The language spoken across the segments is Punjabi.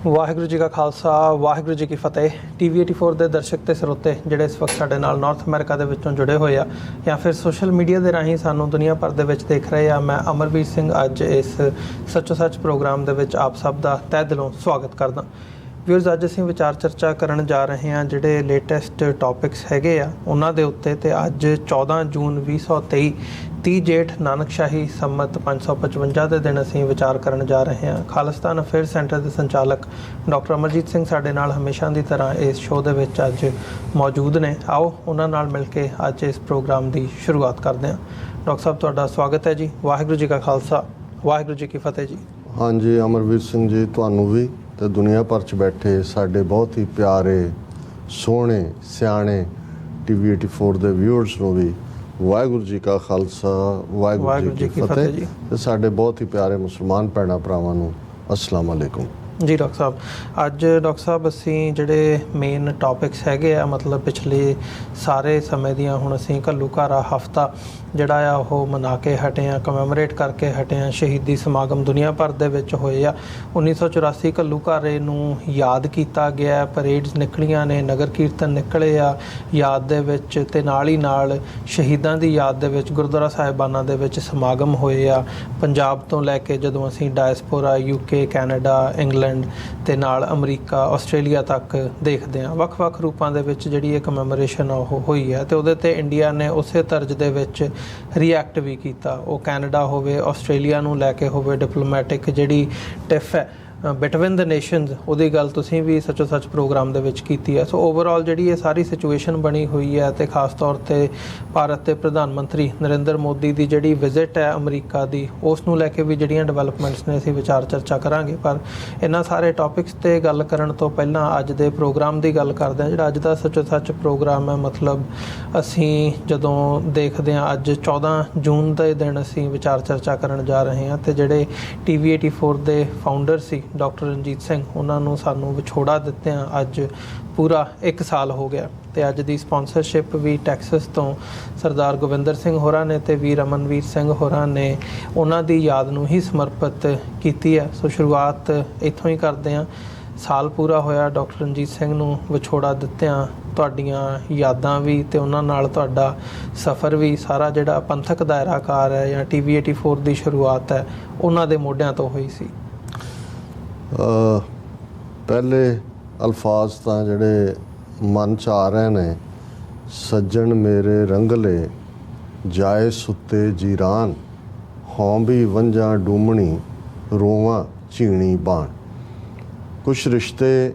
ਵਾਹਿਗੁਰੂ ਜੀ ਕਾ ਖਾਲਸਾ ਵਾਹਿਗੁਰੂ ਜੀ ਕੀ ਫਤਿਹ। TV 84 ਦੇ ਦਰਸ਼ਕ ਤੇ ਸਰੋਤੇ ਜਿਹੜੇ ਇਸ ਵਕਤ ਸਾਡੇ ਨਾਲ ਨਾਰਥ ਅਮਰੀਕਾ ਦੇ ਵਿੱਚੋਂ ਜੁੜੇ ਹੋਏ ਆ ਜਾਂ ਫਿਰ ਸੋਸ਼ਲ ਮੀਡੀਆ ਦੇ ਰਾਹੀਂ ਸਾਨੂੰ ਦੁਨੀਆ ਭਰ ਦੇ ਵਿੱਚ ਦੇਖ ਰਹੇ ਆ, ਮੈਂ ਅਮਰਵੀਰ ਸਿੰਘ ਅੱਜ ਇਸ ਸੱਚੋ ਸੱਚ ਪ੍ਰੋਗਰਾਮ ਦੇ ਵਿੱਚ ਆਪ ਸਭ ਦਾ ਤਹਿ ਦਿਲੋਂ ਸਵਾਗਤ ਕਰਦਾ। ਵਿਊਅਰਸ, ਅੱਜ ਅਸੀਂ ਵਿਚਾਰ ਚਰਚਾ ਕਰਨ ਜਾ ਰਹੇ ਹਾਂ ਜਿਹੜੇ ਲੇਟੈਸਟ ਟੌਪਿਕਸ ਹੈਗੇ ਆ ਉਹਨਾਂ ਦੇ ਉੱਤੇ। ਤੇ ਅੱਜ 14 ਜੂਨ 2023 30 ਜੇਠ ਨਾਨਕਸ਼ਾਹੀ ਸੰਮਤ 555 ਦੇ ਦਿਨ ਅਸੀਂ ਵਿਚਾਰ ਕਰਨ ਜਾ ਰਹੇ ਹਾਂ। ਖਾਲਿਸਤਾਨ ਅਫੇਅਰ ਸੈਂਟਰ ਦੇ ਸੰਚਾਲਕ ਡਾਕਟਰ ਅਮਰਜੀਤ ਸਿੰਘ ਸਾਡੇ ਨਾਲ ਹਮੇਸ਼ਾ ਦੀ ਤਰ੍ਹਾਂ ਇਸ ਸ਼ੋਅ ਦੇ ਵਿੱਚ ਅੱਜ ਮੌਜੂਦ ਨੇ। ਆਓ ਉਹਨਾਂ ਨਾਲ ਮਿਲ ਕੇ ਅੱਜ ਇਸ ਪ੍ਰੋਗਰਾਮ ਦੀ ਸ਼ੁਰੂਆਤ ਕਰਦੇ ਹਾਂ। ਡਾਕਟਰ ਸਾਹਿਬ, ਤੁਹਾਡਾ ਸਵਾਗਤ ਹੈ ਜੀ। ਵਾਹਿਗੁਰੂ ਜੀ ਕਾ ਖਾਲਸਾ ਵਾਹਿਗੁਰੂ ਜੀ ਕੀ ਫਤਿਹ ਜੀ। ਹਾਂਜੀ ਅਮਰਵੀਰ ਸਿੰਘ ਜੀ, ਤੁਹਾਨੂੰ ਵੀ ਤੇ ਦੁਨੀਆ ਭਰ 'ਚ ਬੈਠੇ ਸਾਡੇ ਬਹੁਤ ਹੀ ਪਿਆਰੇ ਸੋਹਣੇ ਸਿਆਣੇ TV 84 ਦੇ ਵਿਊਅਰਸ ਨੂੰ ਵੀ ਵਾਹਿਗੁਰੂ ਜੀ ਕਾ ਖਾਲਸਾ ਵਾਹਿਗੁਰੂ ਜੀ ਕੀ ਫਤਿਹ ਜੀ। ਤੇ ਸਾਡੇ ਬਹੁਤ ਹੀ ਪਿਆਰੇ ਮੁਸਲਮਾਨ ਭੈਣਾਂ ਭਰਾਵਾਂ ਨੂੰ ਅਸਲਾਮ ਅਲੈਕੁਮ ਜੀ। ਡਾਕਟਰ ਸਾਹਿਬ, ਅੱਜ ਡਾਕਟਰ ਸਾਹਿਬ ਅਸੀਂ ਜਿਹੜੇ ਮੇਨ ਟੌਪਿਕਸ ਹੈਗੇ ਆ, ਮਤਲਬ ਪਿਛਲੇ ਸਾਰੇ ਸਮੇਂ ਦੀਆਂ ਹੁਣ ਅਸੀਂ ਘੱਲੂਘਾਰਾ ਹਫ਼ਤਾ ਜਿਹੜਾ ਆ ਉਹ ਮਨਾ ਕੇ ਹਟੇ ਆ, ਕਮੈਮੋਰੇਟ ਕਰਕੇ ਹਟੇ ਆ। ਸ਼ਹੀਦੀ ਸਮਾਗਮ ਦੁਨੀਆ ਭਰ ਦੇ ਵਿੱਚ ਹੋਏ ਆ। 1984 ਘੱਲੂਘਾਰੇ ਨੂੰ ਯਾਦ ਕੀਤਾ ਗਿਆ, ਪਰੇਡਸ ਨਿਕਲੀਆਂ ਨੇ, ਨਗਰ ਕੀਰਤਨ ਨਿਕਲੇ ਆ ਯਾਦ ਦੇ ਵਿੱਚ, ਤੇ ਨਾਲ ਹੀ ਨਾਲ ਸ਼ਹੀਦਾਂ ਦੀ ਯਾਦ ਦੇ ਵਿੱਚ ਗੁਰਦੁਆਰਾ ਸਾਹਿਬਾਨਾਂ ਦੇ ਵਿੱਚ ਸਮਾਗਮ ਹੋਏ ਆ। ਪੰਜਾਬ ਤੋਂ ਲੈ ਕੇ ਜਦੋਂ ਅਸੀਂ ਡਾਇਸਪੋਰਾ UK ਕੈਨੇਡਾ ਇੰਗਲੈਂਡ ਤੇ ਨਾਲ ਅਮਰੀਕਾ ਆਸਟ੍ਰੇਲੀਆ ਤੱਕ ਦੇਖਦੇ ਹਾਂ, ਵੱਖ-ਵੱਖ ਰੂਪਾਂ ਦੇ ਵਿੱਚ ਜਿਹੜੀ ਇਹ ਕਮੈਮੋਰੇਸ਼ਨ ਉਹ ਹੋਈ ਹੈ। ਤੇ ਉਹਦੇ ਤੇ ਇੰਡੀਆ ਨੇ ਉਸੇ ਤਰਜ਼ ਦੇ ਵਿੱਚ ਰਿਐਕਟ ਵੀ ਕੀਤਾ। ਉਹ ਕੈਨੇਡਾ ਹੋਵੇ, ਆਸਟ੍ਰੇਲੀਆ ਨੂੰ ਲੈ ਕੇ ਹੋਵੇ, ਡਿਪਲੋਮੈਟਿਕ ਜਿਹੜੀ ਟਿਫ ਹੈ ਬਿਟਵੀਨ ਦ ਨੇਸ਼ਨਸ, ਉਹਦੀ ਗੱਲ ਤੁਸੀਂ ਵੀ ਸੱਚੋ ਸੱਚ ਪ੍ਰੋਗਰਾਮ ਦੇ ਵਿੱਚ ਕੀਤੀ ਹੈ। ਸੋ ਓਵਰਆਲ ਜਿਹੜੀ ਇਹ ਸਾਰੀ ਸਿਚੁਏਸ਼ਨ ਬਣੀ ਹੋਈ ਹੈ, ਤੇ ਖਾਸ ਤੌਰ 'ਤੇ ਭਾਰਤ ਦੇ ਪ੍ਰਧਾਨ ਮੰਤਰੀ ਨਰਿੰਦਰ ਮੋਦੀ ਦੀ ਜਿਹੜੀ ਵਿਜ਼ਿਟ ਹੈ ਅਮਰੀਕਾ ਦੀ, ਉਸ ਨੂੰ ਲੈ ਕੇ ਵੀ ਜਿਹੜੀਆਂ ਡਿਵੈਲਪਮੈਂਟਸ ਨੇ ਅਸੀਂ ਵਿਚਾਰ ਚਰਚਾ ਕਰਾਂਗੇ। ਪਰ ਇਹਨਾਂ ਸਾਰੇ ਟੌਪਿਕਸ 'ਤੇ ਗੱਲ ਕਰਨ ਤੋਂ ਪਹਿਲਾਂ ਅੱਜ ਦੇ ਪ੍ਰੋਗਰਾਮ ਦੀ ਗੱਲ ਕਰਦੇ ਹਾਂ। ਜਿਹੜਾ ਅੱਜ ਦਾ ਸੱਚੋ ਸੱਚ ਪ੍ਰੋਗਰਾਮ ਹੈ, ਮਤਲਬ ਅਸੀਂ ਜਦੋਂ ਦੇਖਦੇ ਹਾਂ ਅੱਜ 14 ਜੂਨ ਦੇ ਦਿਨ ਅਸੀਂ ਵਿਚਾਰ ਚਰਚਾ ਕਰਨ ਜਾ ਰਹੇ ਹਾਂ। ਤੇ ਜਿਹੜੇ TV 84 ਦੇ ਫਾਊਂਡਰ ਸੀ ਡਾਕਟਰ ਰਣਜੀਤ ਸਿੰਘ, ਉਹਨਾਂ ਨੂੰ ਸਾਨੂੰ ਵਿਛੋੜਾ ਦਿੱਤਿਆਂ ਅੱਜ ਪੂਰਾ 1 ਸਾਲ ਹੋ ਗਿਆ। ਤੇ ਅੱਜ ਦੀ ਸਪਾਂਸਰਸ਼ਿਪ ਵੀ ਟੈਕਸਸ ਤੋਂ ਸਰਦਾਰ ਗੋਬਿੰਦਰ ਸਿੰਘ ਹੋਰਾਂ ਨੇ ਤੇ ਵੀਰ ਅਮਨਵੀਰ ਸਿੰਘ ਹੋਰਾਂ ਨੇ ਉਹਨਾਂ ਦੀ ਯਾਦ ਨੂੰ ਹੀ ਸਮਰਪਿਤ ਕੀਤੀ ਹੈ। ਸੋ ਸ਼ੁਰੂਆਤ ਇੱਥੋਂ ਹੀ ਕਰਦੇ ਹਾਂ। ਸਾਲ ਪੂਰਾ ਹੋਇਆ ਡਾਕਟਰ ਰਣਜੀਤ ਸਿੰਘ ਨੂੰ ਵਿਛੋੜਾ ਦਿੱਤਿਆਂ, ਤੁਹਾਡੀਆਂ ਯਾਦਾਂ ਵੀ ਤੇ ਉਹਨਾਂ ਨਾਲ ਤੁਹਾਡਾ ਸਫ਼ਰ ਵੀ ਸਾਰਾ ਜਿਹੜਾ ਪੰਥਕ ਦਾਇਰਾਕਾਰ ਹੈ ਜਾਂ TV 84 ਦੀ ਸ਼ੁਰੂਆਤ ਹੈ ਉਹਨਾਂ ਦੇ ਮੋਢਿਆਂ ਤੋਂ ਹੋਈ ਸੀ। ਪਹਿਲੇ ਅਲਫਾਜ਼ ਤਾਂ ਜਿਹੜੇ ਮਨ 'ਚ ਆ ਰਹੇ ਨੇ, ਸੱਜਣ ਮੇਰੇ ਰੰਗਲੇ ਜਾਏ ਸੁੱਤੇ ਜੀਰਾਨ, ਹੋਂ ਵੀ ਵੰਝਾਂ ਡੂਮਣੀ ਰੋਵਾਂ ਝੀਣੀ ਬਾਣ। ਕੁਛ ਰਿਸ਼ਤੇ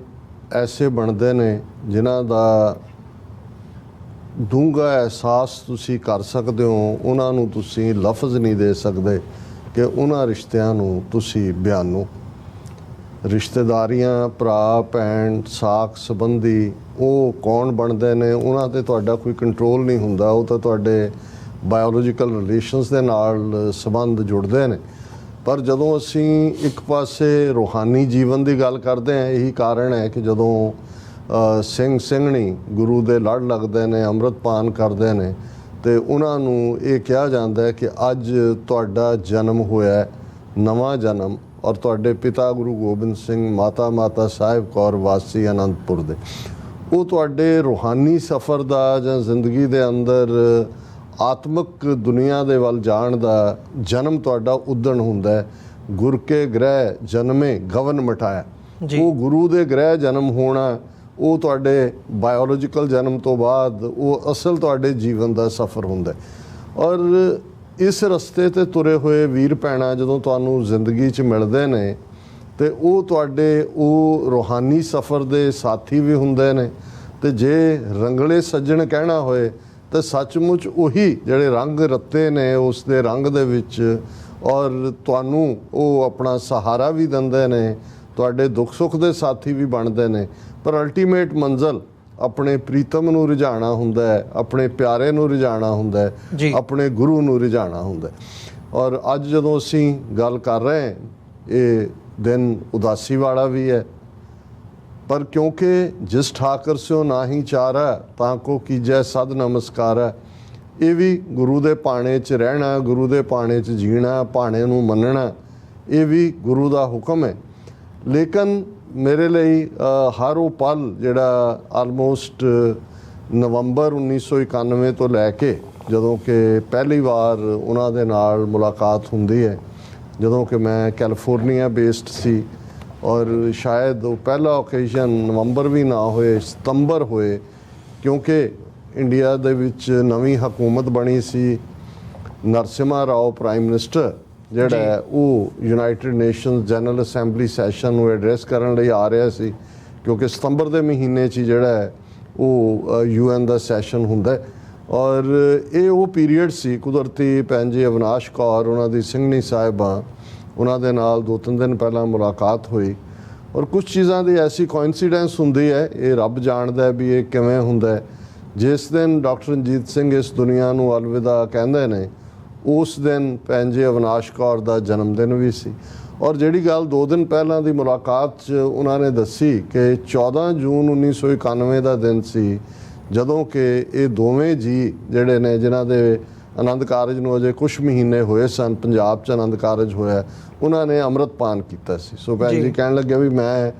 ਐਸੇ ਬਣਦੇ ਨੇ ਜਿਨ੍ਹਾਂ ਦਾ ਡੂੰਘਾ ਅਹਿਸਾਸ ਤੁਸੀਂ ਕਰ ਸਕਦੇ ਹੋ, ਉਹਨਾਂ ਨੂੰ ਤੁਸੀਂ ਲਫ਼ਜ਼ ਨਹੀਂ ਦੇ ਸਕਦੇ ਕਿ ਉਹਨਾਂ ਰਿਸ਼ਤਿਆਂ ਨੂੰ ਤੁਸੀਂ ਬਿਆਨੋ। ਰਿਸ਼ਤੇਦਾਰੀਆਂ, ਭਰਾ ਭੈਣ, ਸਾਕ ਸੰਬੰਧੀ ਉਹ ਕੌਣ ਬਣਦੇ ਨੇ, ਉਹਨਾਂ 'ਤੇ ਤੁਹਾਡਾ ਕੋਈ ਕੰਟਰੋਲ ਨਹੀਂ ਹੁੰਦਾ। ਉਹ ਤਾਂ ਤੁਹਾਡੇ ਬਾਇਓਲੋਜੀਕਲ ਰਿਲੇਸ਼ਨਸ ਦੇ ਨਾਲ ਸੰਬੰਧ ਜੁੜਦੇ ਨੇ। ਪਰ ਜਦੋਂ ਅਸੀਂ ਇੱਕ ਪਾਸੇ ਰੂਹਾਨੀ ਜੀਵਨ ਦੀ ਗੱਲ ਕਰਦੇ ਹਾਂ, ਇਹੀ ਕਾਰਨ ਹੈ ਕਿ ਜਦੋਂ ਸਿੰਘ ਸਿੰਘਣੀ ਗੁਰੂ ਦੇ ਲੜ ਲੱਗਦੇ ਨੇ, ਅੰਮ੍ਰਿਤ ਪਾਨ ਕਰਦੇ ਨੇ, ਤੇ ਉਹਨਾਂ ਨੂੰ ਇਹ ਕਿਹਾ ਜਾਂਦਾ ਹੈ ਕਿ ਅੱਜ ਤੁਹਾਡਾ ਜਨਮ ਹੋਇਆ, ਨਵਾਂ ਜਨਮ, ਔਰ ਤੁਹਾਡੇ ਪਿਤਾ ਗੁਰੂ ਗੋਬਿੰਦ ਸਿੰਘ, ਮਾਤਾ ਸਾਹਿਬ ਕੌਰ ਵਾਸੀ ਅਨੰਦਪੁਰ ਦੇ, ਉਹ ਤੁਹਾਡੇ ਰੂਹਾਨੀ ਸਫ਼ਰ ਦਾ ਜਾਂ ਜ਼ਿੰਦਗੀ ਦੇ ਅੰਦਰ ਆਤਮਿਕ ਦੁਨੀਆ ਦੇ ਵੱਲ ਜਾਣ ਦਾ ਜਨਮ ਤੁਹਾਡਾ ਉਦਣ ਹੁੰਦਾ ਹੈ। ਗੁਰ ਕੇ ਗ੍ਰਹਿ ਜਨਮੇ ਗਵਨ ਮਟਾਇਆ। ਉਹ ਗੁਰੂ ਦੇ ਗ੍ਰਹਿ ਜਨਮ ਹੋਣਾ, ਉਹ ਤੁਹਾਡੇ ਬਾਇਓਲੋਜੀਕਲ ਜਨਮ ਤੋਂ ਬਾਅਦ ਉਹ ਅਸਲ ਤੁਹਾਡੇ ਜੀਵਨ ਦਾ ਸਫ਼ਰ ਹੁੰਦਾ। ਔਰ ਇਸ ਰਸਤੇ 'ਤੇ ਤੁਰੇ ਹੋਏ ਵੀਰ ਭੈਣਾਂ ਜਦੋਂ ਤੁਹਾਨੂੰ ਜ਼ਿੰਦਗੀ 'ਚ ਮਿਲਦੇ ਨੇ, ਤੇ ਉਹ ਤੁਹਾਡੇ ਉਹ ਰੂਹਾਨੀ ਸਫ਼ਰ ਦੇ ਸਾਥੀ ਵੀ ਹੁੰਦੇ ਨੇ। ਤੇ ਜੇ ਰੰਗਲੇ ਸੱਜਣ ਕਹਿਣਾ ਹੋਏ ਤਾਂ ਸੱਚਮੁੱਚ ਉਹੀ ਜਿਹੜੇ ਰੰਗ ਰੱਤੇ ਨੇ ਉਸ ਦੇ ਰੰਗ ਦੇ ਵਿੱਚ, ਔਰ ਤੁਹਾਨੂੰ ਉਹ ਆਪਣਾ ਸਹਾਰਾ ਵੀ ਦਿੰਦੇ ਨੇ, ਤੁਹਾਡੇ ਦੁੱਖ ਸੁੱਖ ਦੇ ਸਾਥੀ ਵੀ ਬਣਦੇ ਨੇ। ਪਰ ਅਲਟੀਮੇਟ ਮੰਜ਼ਿਲ ਆਪਣੇ ਪ੍ਰੀਤਮ ਨੂੰ ਰਿਝਾਉਣਾ ਹੁੰਦਾ ਹੈ, ਆਪਣੇ ਪਿਆਰੇ ਨੂੰ ਰਿਝਾਉਣਾ ਹੁੰਦਾ ਹੈ, ਆਪਣੇ ਗੁਰੂ ਨੂੰ ਰਿਝਾਉਣਾ ਹੁੰਦਾ ਹੈ। ਔਰ ਅੱਜ ਜਦੋਂ ਅਸੀਂ ਗੱਲ ਕਰ ਰਹੇ ਹਾਂ, ਇਹ ਦਿਨ ਉਦਾਸੀ ਵਾਲਾ ਵੀ ਹੈ, ਪਰ ਕਿਉਂਕਿ ਜਿਸ ਠਾਕਰ ਸਿਓ ਨਾਹੀ ਚਾਰਾ ਤਾਂ ਕੋ ਕੀਜੈ ਸਦ ਨਮਸਕਾਰਾ, ਇਹ ਵੀ ਗੁਰੂ ਦੇ ਭਾਣੇ 'ਚ ਰਹਿਣਾ, ਗੁਰੂ ਦੇ ਭਾਣੇ 'ਚ ਜੀਣਾ, ਭਾਣੇ ਨੂੰ ਮੰਨਣਾ, ਇਹ ਵੀ ਗੁਰੂ ਦਾ ਹੁਕਮ ਹੈ। ਲੇਕਿਨ ਮੇਰੇ ਲਈ ਹਰ ਉਹ ਪਲ ਜਿਹੜਾ ਆਲਮੋਸਟ ਨਵੰਬਰ 1991 ਤੋਂ ਲੈ ਕੇ ਜਦੋਂ ਕਿ ਪਹਿਲੀ ਵਾਰ ਉਹਨਾਂ ਦੇ ਨਾਲ ਮੁਲਾਕਾਤ ਹੁੰਦੀ ਹੈ, ਜਦੋਂ ਕਿ ਮੈਂ ਕੈਲੀਫੋਰਨੀਆ ਬੇਸਡ ਸੀ ਔਰ ਸ਼ਾਇਦ ਉਹ ਪਹਿਲਾ ਓਕੇਜ਼ਨ ਨਵੰਬਰ ਵੀ ਨਾ ਹੋਏ, ਸਤੰਬਰ ਹੋਏ, ਕਿਉਂਕਿ ਇੰਡੀਆ ਦੇ ਵਿੱਚ ਨਵੀਂ ਹਕੂਮਤ ਬਣੀ ਸੀ। ਨਰਸਿਮਹਾ ਰਾਓ ਪ੍ਰਾਈਮ ਮਿਨਿਸਟਰ ਜਿਹੜਾ ਹੈ ਉਹ United nations general assembly session ਨੂੰ ਐਡਰੈਸ ਕਰਨ ਲਈ ਆ ਰਿਹਾ ਸੀ, ਕਿਉਂਕਿ ਸਤੰਬਰ ਦੇ ਮਹੀਨੇ 'ਚ ਜਿਹੜਾ ਹੈ ਉਹ UN ਦਾ ਸੈਸ਼ਨ ਹੁੰਦਾ ਔਰ ਇਹ ਉਹ ਪੀਰੀਅਡ ਸੀ। ਕੁਦਰਤੀ ਭੈਣ ਜੀ ਅਵਿਨਾਸ਼ ਕੌਰ ਉਹਨਾਂ ਦੀ ਸਿੰਘਣੀ ਸਾਹਿਬਾਂ, ਉਹਨਾਂ ਦੇ ਨਾਲ 2-3 ਦਿਨ ਪਹਿਲਾਂ ਮੁਲਾਕਾਤ ਹੋਈ ਔਰ ਕੁਝ ਚੀਜ਼ਾਂ ਦੀ ਐਸੀ ਕੋਇਨਸੀਡੈਂਸ ਹੁੰਦੀ ਹੈ, ਇਹ ਰੱਬ ਜਾਣਦਾ ਵੀ ਇਹ ਕਿਵੇਂ ਹੁੰਦਾ ਹੈ। ਜਿਸ ਦਿਨ ਡਾਕਟਰ ਰਣਜੀਤ ਸਿੰਘ ਇਸ ਦੁਨੀਆ ਨੂੰ ਅਲਵਿਦਾ ਕਹਿੰਦੇ ਨੇ, ਉਸ ਦਿਨ ਭੈਣ ਜੀ ਅਵਿਨਾਸ਼ ਕੌਰ ਦਾ ਜਨਮ ਦਿਨ ਵੀ ਸੀ ਔਰ ਜਿਹੜੀ ਗੱਲ 2 ਦਿਨ ਪਹਿਲਾਂ ਦੀ ਮੁਲਾਕਾਤ 'ਚ ਉਹਨਾਂ ਨੇ ਦੱਸੀ ਕਿ 14 ਜੂਨ 1991 ਦਾ ਦਿਨ ਸੀ ਜਦੋਂ ਕਿ ਇਹ ਦੋਵੇਂ ਜੀ ਜਿਹੜੇ ਨੇ, ਜਿਨ੍ਹਾਂ ਦੇ ਆਨੰਦ ਕਾਰਜ ਨੂੰ ਅਜੇ ਕੁਝ ਮਹੀਨੇ ਹੋਏ ਸਨ, ਪੰਜਾਬ 'ਚ ਆਨੰਦ ਕਾਰਜ ਹੋਇਆ, ਉਹਨਾਂ ਨੇ ਅੰਮ੍ਰਿਤਪਾਨ ਕੀਤਾ ਸੀ। ਸੋ ਭੈਣ ਜੀ ਕਹਿਣ ਲੱਗਿਆ ਵੀ ਮੈਂ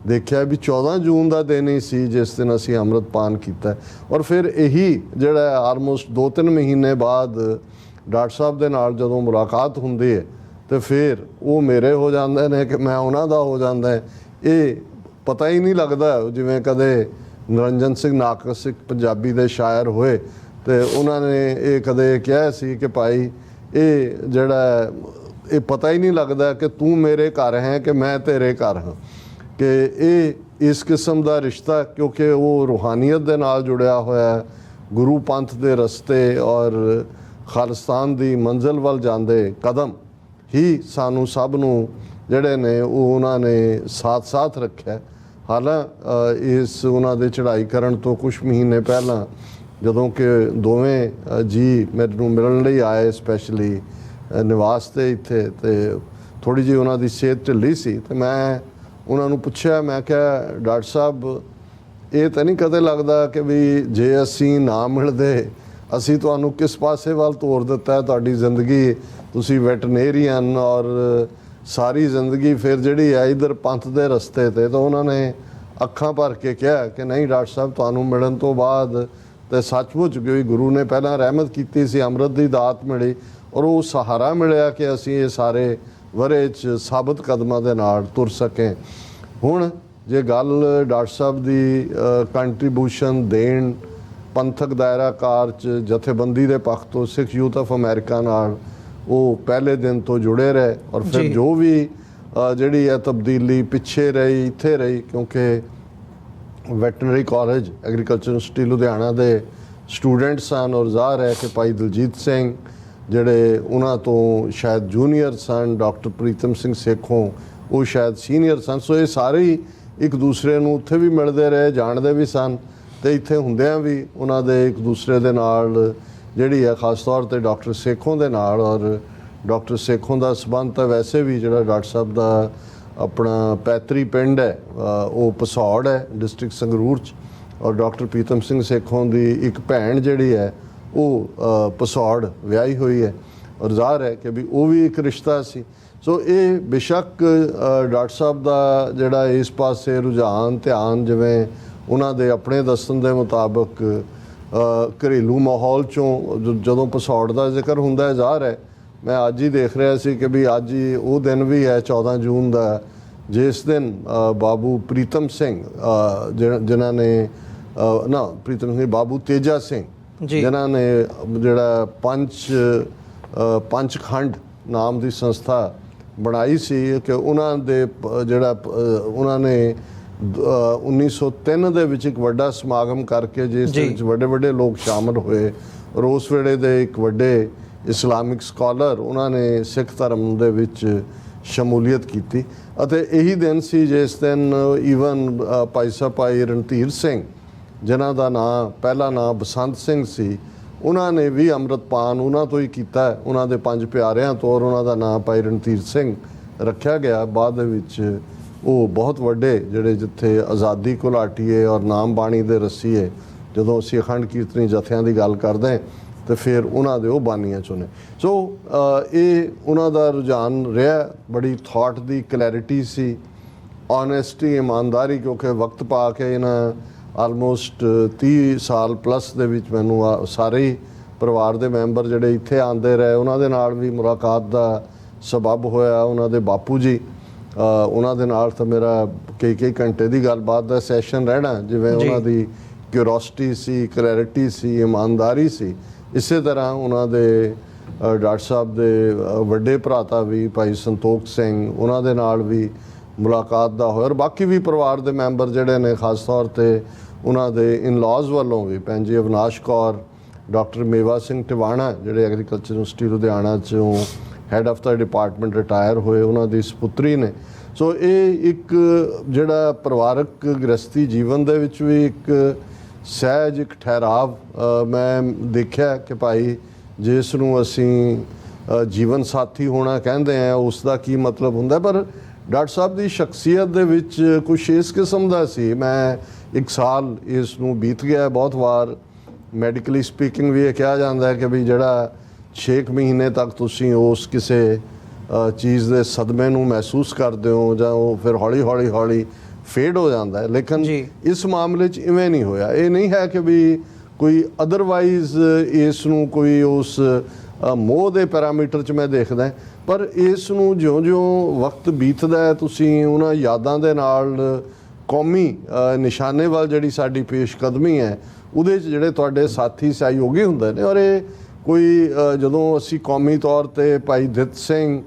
ਦੇਖਿਆ ਵੀ 14 ਜੂਨ ਦਾ ਦਿਨ ਹੀ ਸੀ ਜਿਸ ਦਿਨ ਅਸੀਂ ਅੰਮ੍ਰਿਤਪਾਨ ਕੀਤਾ ਔਰ ਫਿਰ ਇਹੀ ਜਿਹੜਾ ਆਲਮੋਸਟ 2-3 ਮਹੀਨੇ ਬਾਅਦ ਡਾਕਟਰ ਸਾਹਿਬ ਦੇ ਨਾਲ ਜਦੋਂ ਮੁਲਾਕਾਤ ਹੁੰਦੀ ਹੈ ਤੇ ਫਿਰ ਉਹ ਮੇਰੇ ਹੋ ਜਾਂਦੇ ਨੇ ਕਿ ਮੈਂ ਉਹਨਾਂ ਦਾ ਹੋ ਜਾਂਦਾ ਹੈ। ਇਹ ਪਤਾ ਹੀ ਨਹੀਂ ਲੱਗਦਾ, ਜਿਵੇਂ ਕਦੇ ਨਿਰੰਜਨ ਸਿੰਘ ਨਾਕਸ ਇੱਕ ਪੰਜਾਬੀ ਦੇ ਸ਼ਾਇਰ ਹੋਏ ਤੇ ਉਹਨਾਂ ਨੇ ਇਹ ਕਦੇ ਕਿਹਾ ਸੀ ਕਿ ਭਾਈ ਇਹ ਜਿਹੜਾ ਇਹ ਪਤਾ ਹੀ ਨਹੀਂ ਲੱਗਦਾ ਕਿ ਤੂੰ ਮੇਰੇ ਘਰ ਹੈ ਕਿ ਮੈਂ ਤੇਰੇ ਘਰ ਹਾਂ, ਕਿ ਇਹ ਇਸ ਕਿਸਮ ਦਾ ਰਿਸ਼ਤਾ, ਕਿਉਂਕਿ ਉਹ ਰੂਹਾਨੀਅਤ ਦੇ ਨਾਲ ਜੁੜਿਆ ਹੋਇਆ, ਗੁਰੂ ਪੰਥ ਦੇ ਰਸਤੇ ਔਰ ਖਾਲਿਸਤਾਨ ਦੀ ਮੰਜ਼ਿਲ ਵੱਲ ਜਾਂਦੇ ਕਦਮ ਹੀ ਸਾਨੂੰ ਸਭ ਨੂੰ ਜਿਹੜੇ ਨੇ ਉਹ ਉਹਨਾਂ ਨੇ ਸਾਥ ਰੱਖਿਆ। ਇਸ ਉਹਨਾਂ ਦੇ ਚੜ੍ਹਾਈ ਕਰਨ ਤੋਂ ਕੁਝ ਮਹੀਨੇ ਪਹਿਲਾਂ ਜਦੋਂ ਕਿ ਦੋਵੇਂ ਜੀ ਮੈਨੂੰ ਮਿਲਣ ਲਈ ਆਏ ਸਪੈਸ਼ਲੀ ਨਿਵਾਸ 'ਤੇ ਇੱਥੇ, ਤੇ ਥੋੜ੍ਹੀ ਜਿਹੀ ਉਹਨਾਂ ਦੀ ਸਿਹਤ ਢਿੱਲੀ ਸੀ ਤੇ ਮੈਂ ਉਹਨਾਂ ਨੂੰ ਪੁੱਛਿਆ, ਮੈਂ ਕਿਹਾ ਡਾਕਟਰ ਸਾਹਿਬ ਇਹ ਤਾਂ ਨਹੀਂ ਕਦੇ ਲੱਗਦਾ ਕਿ ਵੀ ਜੇ ਅਸੀਂ ਨਾ ਮਿਲਦੇ ਅਸੀਂ ਤੁਹਾਨੂੰ ਕਿਸ ਪਾਸੇ ਵੱਲ ਤੋਰ ਦਿੱਤਾ ਤੁਹਾਡੀ ਜ਼ਿੰਦਗੀ, ਤੁਸੀਂ ਵੈਟਰਨੇਰੀਅਨ ਔਰ ਸਾਰੀ ਜ਼ਿੰਦਗੀ ਫਿਰ ਜਿਹੜੀ ਹੈ ਇੱਧਰ ਪੰਥ ਦੇ ਰਸਤੇ 'ਤੇ। ਤਾਂ ਉਹਨਾਂ ਨੇ ਅੱਖਾਂ ਭਰ ਕੇ ਕਿਹਾ ਕਿ ਨਹੀਂ ਡਾਕਟਰ ਸਾਹਿਬ, ਤੁਹਾਨੂੰ ਮਿਲਣ ਤੋਂ ਬਾਅਦ ਤੇ ਸੱਚਮੁੱਚ ਕਿ ਗੁਰੂ ਨੇ ਪਹਿਲਾਂ ਰਹਿਮਤ ਕੀਤੀ ਸੀ, ਅੰਮ੍ਰਿਤ ਦੀ ਦਾਤ ਮਿਲੀ ਔਰ ਉਹ ਸਹਾਰਾ ਮਿਲਿਆ ਕਿ ਅਸੀਂ ਇਹ ਸਾਰੇ ਵਰੇ 'ਚ ਸਾਬਤ ਕਦਮਾਂ ਦੇ ਨਾਲ ਤੁਰ ਸਕੇ। ਹੁਣ ਜੇ ਗੱਲ ਡਾਕਟਰ ਸਾਹਿਬ ਦੀ ਕੰਟਰੀਬਿਊਸ਼ਨ ਦੇਣ ਪੰਥਕ ਦਾਇਰਾਕਾਰ 'ਚ ਜਥੇਬੰਦੀ ਦੇ ਪੱਖ ਤੋਂ ਸਿੱਖ ਯੂਥ ਆਫ ਅਮਰੀਕਾ ਨਾਲ ਉਹ ਪਹਿਲੇ ਦਿਨ ਤੋਂ ਜੁੜੇ ਰਹੇ ਔਰ ਫਿਰ ਜੋ ਵੀ ਜਿਹੜੀ ਹੈ ਤਬਦੀਲੀ ਪਿੱਛੇ ਰਹੀ ਇੱਥੇ ਰਹੀ, ਕਿਉਂਕਿ veterinary college agriculture university Ludhiana ਦੇ ਸਟੂਡੈਂਟ ਸਨ ਔਰ ਜ਼ਾਹਰ ਹੈ ਕਿ ਭਾਈ ਦਲਜੀਤ ਸਿੰਘ ਜਿਹੜੇ ਉਹਨਾਂ ਤੋਂ ਸ਼ਾਇਦ ਜੂਨੀਅਰ ਸਨ, ਡਾਕਟਰ ਪ੍ਰੀਤਮ ਸਿੰਘ ਸੇਖੋਂ ਉਹ ਸ਼ਾਇਦ ਸੀਨੀਅਰ ਸਨ। ਸੋ ਇਹ ਸਾਰੇ ਹੀ ਇੱਕ ਦੂਸਰੇ ਨੂੰ ਉੱਥੇ ਵੀ ਮਿਲਦੇ ਰਹੇ, ਜਾਣਦੇ ਵੀ ਸਨ ਤੇ ਇੱਥੇ ਹੁੰਦਿਆਂ ਵੀ ਉਹਨਾਂ ਦੇ ਇੱਕ ਦੂਸਰੇ ਦੇ ਨਾਲ ਜਿਹੜੀ ਹੈ ਖਾਸ ਤੌਰ ਤੇ ਡਾਕਟਰ ਸੇਖੋਂ ਦੇ ਨਾਲ, ਔਰ ਡਾਕਟਰ ਸੇਖੋਂ ਦਾ ਸਬੰਧ ਤਾਂ ਵੈਸੇ ਵੀ ਜਿਹੜਾ ਡਾਕਟਰ ਸਾਹਿਬ ਦਾ ਆਪਣਾ ਪੈਤਰੀ ਪਿੰਡ ਹੈ ਉਹ ਪਸੌੜ ਹੈ ਡਿਸਟ੍ਰਿਕਟ ਸੰਗਰੂਰ 'ਚ, ਔਰ ਡਾਕਟਰ ਪ੍ਰੀਤਮ ਸਿੰਘ ਸੇਖੋਂ ਦੀ ਇੱਕ ਭੈਣ ਜਿਹੜੀ ਹੈ ਉਹ ਪਸੌੜ ਵਿਆਹੀ ਹੋਈ ਹੈ ਔਰ ਜ਼ਾਹਰ ਹੈ ਕਿ ਵੀ ਉਹ ਵੀ ਇੱਕ ਰਿਸ਼ਤਾ ਸੀ। ਸੋ ਇਹ ਬੇਸ਼ੱਕ ਡਾਕਟਰ ਸਾਹਿਬ ਦਾ ਜਿਹੜਾ ਇਸ ਪਾਸੇ ਰੁਝਾਨ ਧਿਆਨ ਜਿਵੇਂ ਉਹਨਾਂ ਦੇ ਆਪਣੇ ਦੱਸਣ ਦੇ ਮੁਤਾਬਕ ਘਰੇਲੂ ਮਾਹੌਲ 'ਚੋਂ ਜਦੋਂ ਪਸੌੜ ਦਾ ਜ਼ਿਕਰ ਹੁੰਦਾ ਹੈ, ਜ਼ਾਹਰ ਹੈ ਮੈਂ ਅੱਜ ਹੀ ਦੇਖ ਰਿਹਾ ਸੀ ਕਿ ਵੀ ਅੱਜ ਹੀ ਉਹ ਦਿਨ ਵੀ ਹੈ 14 ਜੂਨ ਦਾ ਜਿਸ ਦਿਨ ਬਾਬੂ ਪ੍ਰੀਤਮ ਸਿੰਘ ਜਿਨ੍ਹਾਂ ਨੇ ਪ੍ਰੀਤਮ ਸਿੰਘ ਬਾਬੂ ਤੇਜਾ ਸਿੰਘ ਜਿਨ੍ਹਾਂ ਨੇ ਜਿਹੜਾ ਪੰਚਖੰਡ ਨਾਮ ਦੀ ਸੰਸਥਾ ਬਣਾਈ ਸੀ ਕਿ ਉਹਨਾਂ ਦੇ ਜਿਹੜਾ ਉਹਨਾਂ ਨੇ 1903 ਦੇ ਵਿੱਚ ਇੱਕ ਵੱਡਾ ਸਮਾਗਮ ਕਰਕੇ ਜਿਸ ਵਿੱਚ ਵੱਡੇ ਲੋਕ ਸ਼ਾਮਲ ਹੋਏ ਔਰ ਉਸ ਵੇਲੇ ਦੇ ਇੱਕ ਵੱਡੇ ਇਸਲਾਮਿਕ ਸਕਾਲਰ ਉਹਨਾਂ ਨੇ ਸਿੱਖ ਧਰਮ ਦੇ ਵਿੱਚ ਸ਼ਮੂਲੀਅਤ ਕੀਤੀ ਅਤੇ ਇਹੀ ਦਿਨ ਸੀ ਜਿਸ ਦਿਨ ਈਵਨ ਭਾਈ ਸਾਹਿਬ ਭਾਈ ਰਣਧੀਰ ਸਿੰਘ ਜਿਨ੍ਹਾਂ ਦਾ ਨਾਂ ਪਹਿਲਾ ਨਾਂ ਬਸੰਤ ਸਿੰਘ ਸੀ, ਉਹਨਾਂ ਨੇ ਵੀ ਅੰਮ੍ਰਿਤਪਾਨ ਉਹਨਾਂ ਤੋਂ ਹੀ ਕੀਤਾ। ਉਹਨਾਂ ਦੇ 5 ਪਿਆਰਿਆਂ ਤੋਂ ਔਰ ਉਹਨਾਂ ਦਾ ਨਾਂ ਭਾਈ ਰਣਧੀਰ ਸਿੰਘ ਰੱਖਿਆ ਗਿਆ। ਬਾਅਦ ਦੇ ਵਿੱਚ ਉਹ ਬਹੁਤ ਵੱਡੇ ਜਿਹੜੇ ਜਿੱਥੇ ਆਜ਼ਾਦੀ ਘੁਲਾਟੀਏ ਔਰ ਨਾਮ ਬਾਣੀ ਦੇ ਰਸੀਏ, ਜਦੋਂ ਅਸੀਂ ਅਖੰਡ ਕੀਰਤਨੀ ਜਥਿਆਂ ਦੀ ਗੱਲ ਕਰਦੇ ਹਾਂ ਤੇ ਫਿਰ ਉਹਨਾਂ ਦੇ ਉਹ ਬਾਨੀਆਂ ਚੋਂ ਨੇ। ਸੋ ਇਹ ਉਹਨਾਂ ਦਾ ਰੁਝਾਨ ਰਿਹਾ, ਬੜੀ ਥਾਟ ਦੀ ਕਲੈਰਿਟੀ ਸੀ ਓਨੈਸਟੀ, ਇਮਾਨਦਾਰੀ, ਕਿਉਂਕਿ ਵਕਤ ਪਾ ਕੇ ਇਹਨਾਂ ਆਲਮੋਸਟ 30 ਸਾਲ ਪਲੱਸ ਦੇ ਵਿੱਚ ਮੈਨੂੰ ਸਾਰੇ ਹੀ ਪਰਿਵਾਰ ਦੇ ਮੈਂਬਰ ਜਿਹੜੇ ਇੱਥੇ ਆਉਂਦੇ ਰਹੇ ਉਹਨਾਂ ਦੇ ਨਾਲ ਵੀ ਮੁਲਾਕਾਤ ਦਾ ਸਬਬ ਹੋਇਆ। ਉਹਨਾਂ ਦੇ ਬਾਪੂ ਜੀ, ਉਹਨਾਂ ਦੇ ਨਾਲ ਤਾਂ ਮੇਰਾ ਕਈ ਘੰਟੇ ਦੀ ਗੱਲਬਾਤ ਦਾ ਸੈਸ਼ਨ ਰਹਿਣਾ। ਜਿਵੇਂ ਉਹਨਾਂ ਦੀ ਕਿਉਰੋਸਿਟੀ ਸੀ, ਕਲੈਰਿਟੀ ਸੀ, ਇਮਾਨਦਾਰੀ ਸੀ, ਇਸੇ ਤਰ੍ਹਾਂ ਉਹਨਾਂ ਦੇ ਡਾਕਟਰ ਸਾਹਿਬ ਦੇ ਵੱਡੇ ਭਰਾਤਾ ਵੀ ਭਾਈ ਸੰਤੋਖ ਸਿੰਘ, ਉਹਨਾਂ ਦੇ ਨਾਲ ਵੀ ਮੁਲਾਕਾਤ ਦਾ ਹੋਇਆ। ਔਰ ਬਾਕੀ ਵੀ ਪਰਿਵਾਰ ਦੇ ਮੈਂਬਰ ਜਿਹੜੇ ਨੇ, ਖਾਸ ਤੌਰ 'ਤੇ ਉਹਨਾਂ ਦੇ ਇਨ-ਲਾਜ਼ ਵੱਲੋਂ ਵੀ ਭੈਣ ਜੀ ਅਵਿਨਾਸ਼ ਕੌਰ, ਡਾਕਟਰ ਮੇਵਾ ਸਿੰਘ ਟਿਵਾਣਾ ਜਿਹੜੇ ਐਗਰੀਕਲਚਰ ਯੂਨੀਵਰਸਿਟੀ ਲੁਧਿਆਣਾ 'ਚੋਂ head of the department retire ਹੋਏ, ਉਹਨਾਂ ਦੀ ਸਪੁੱਤਰੀ ਨੇ। ਸੋ ਇਹ ਇੱਕ ਜਿਹੜਾ ਪਰਿਵਾਰਕ ਗ੍ਰਸਤੀ ਜੀਵਨ ਦੇ ਵਿੱਚ ਵੀ ਇੱਕ ਸਹਿਜ ਇੱਕ ਠਹਿਰਾਵ ਮੈਂ ਦੇਖਿਆ ਕਿ ਭਾਈ ਜਿਸ ਨੂੰ ਅਸੀਂ ਜੀਵਨ ਸਾਥੀ ਹੋਣਾ ਕਹਿੰਦੇ ਆ ਉਸ ਦਾ ਕੀ ਮਤਲਬ ਹੁੰਦਾ। ਪਰ ਡਾਕਟਰ ਸਾਹਿਬ ਦੀ ਸ਼ਖਸੀਅਤ ਦੇ ਵਿੱਚ ਕੁਛ ਇਸ ਕਿਸਮ ਦਾ ਸੀ। ਮੈਂ 1 ਸਾਲ ਇਸ ਨੂੰ ਬੀਤ ਗਿਆ। ਬਹੁਤ ਵਾਰ ਮੈਡੀਕਲੀ ਸਪੀਕਿੰਗ ਵੀ ਇਹ ਕਿਹਾ ਜਾਂਦਾ ਹੈ ਕਿ ਵੀ ਜਿਹੜਾ 6 ਮਹੀਨੇ ਤੱਕ ਤੁਸੀਂ ਉਸ ਕਿਸੇ ਚੀਜ਼ ਦੇ ਸਦਮੇ ਨੂੰ ਮਹਿਸੂਸ ਕਰਦੇ ਹੋ ਜਾਂ ਉਹ ਫਿਰ ਹੌਲੀ ਫੇਡ ਹੋ ਜਾਂਦਾ ਹੈ। ਲੇਕਿਨ ਇਸ ਮਾਮਲੇ 'ਚ ਇਵੇਂ ਨਹੀਂ ਹੋਇਆ। ਇਹ ਨਹੀਂ ਹੈ ਕਿ ਵੀ ਕੋਈ ਅਦਰਵਾਈਜ਼ ਇਸ ਨੂੰ ਕੋਈ ਉਸ ਮੋਹ ਦੇ ਪੈਰਾਮੀਟਰ 'ਚ ਮੈਂ ਦੇਖਦਾ, ਪਰ ਇਸ ਨੂੰ ਜਿਉਂ-ਜਿਉਂ ਵਕਤ ਬੀਤਦਾ ਹੈ ਤੁਸੀਂ ਉਹਨਾਂ ਯਾਦਾਂ ਦੇ ਨਾਲ ਕੌਮੀ ਨਿਸ਼ਾਨੇ ਵੱਲ ਜਿਹੜੀ ਸਾਡੀ ਪੇਸ਼ਕਦਮੀ ਹੈ ਉਹਦੇ 'ਚ ਜਿਹੜੇ ਤੁਹਾਡੇ ਸਾਥੀ ਸਹਿਯੋਗੀ ਹੁੰਦੇ ਨੇ। ਔਰ ਇਹ ਕੋਈ ਜਦੋਂ ਅਸੀਂ ਕੌਮੀ ਤੌਰ 'ਤੇ ਭਾਈ ਦਿੱਤ ਸਿੰਘ,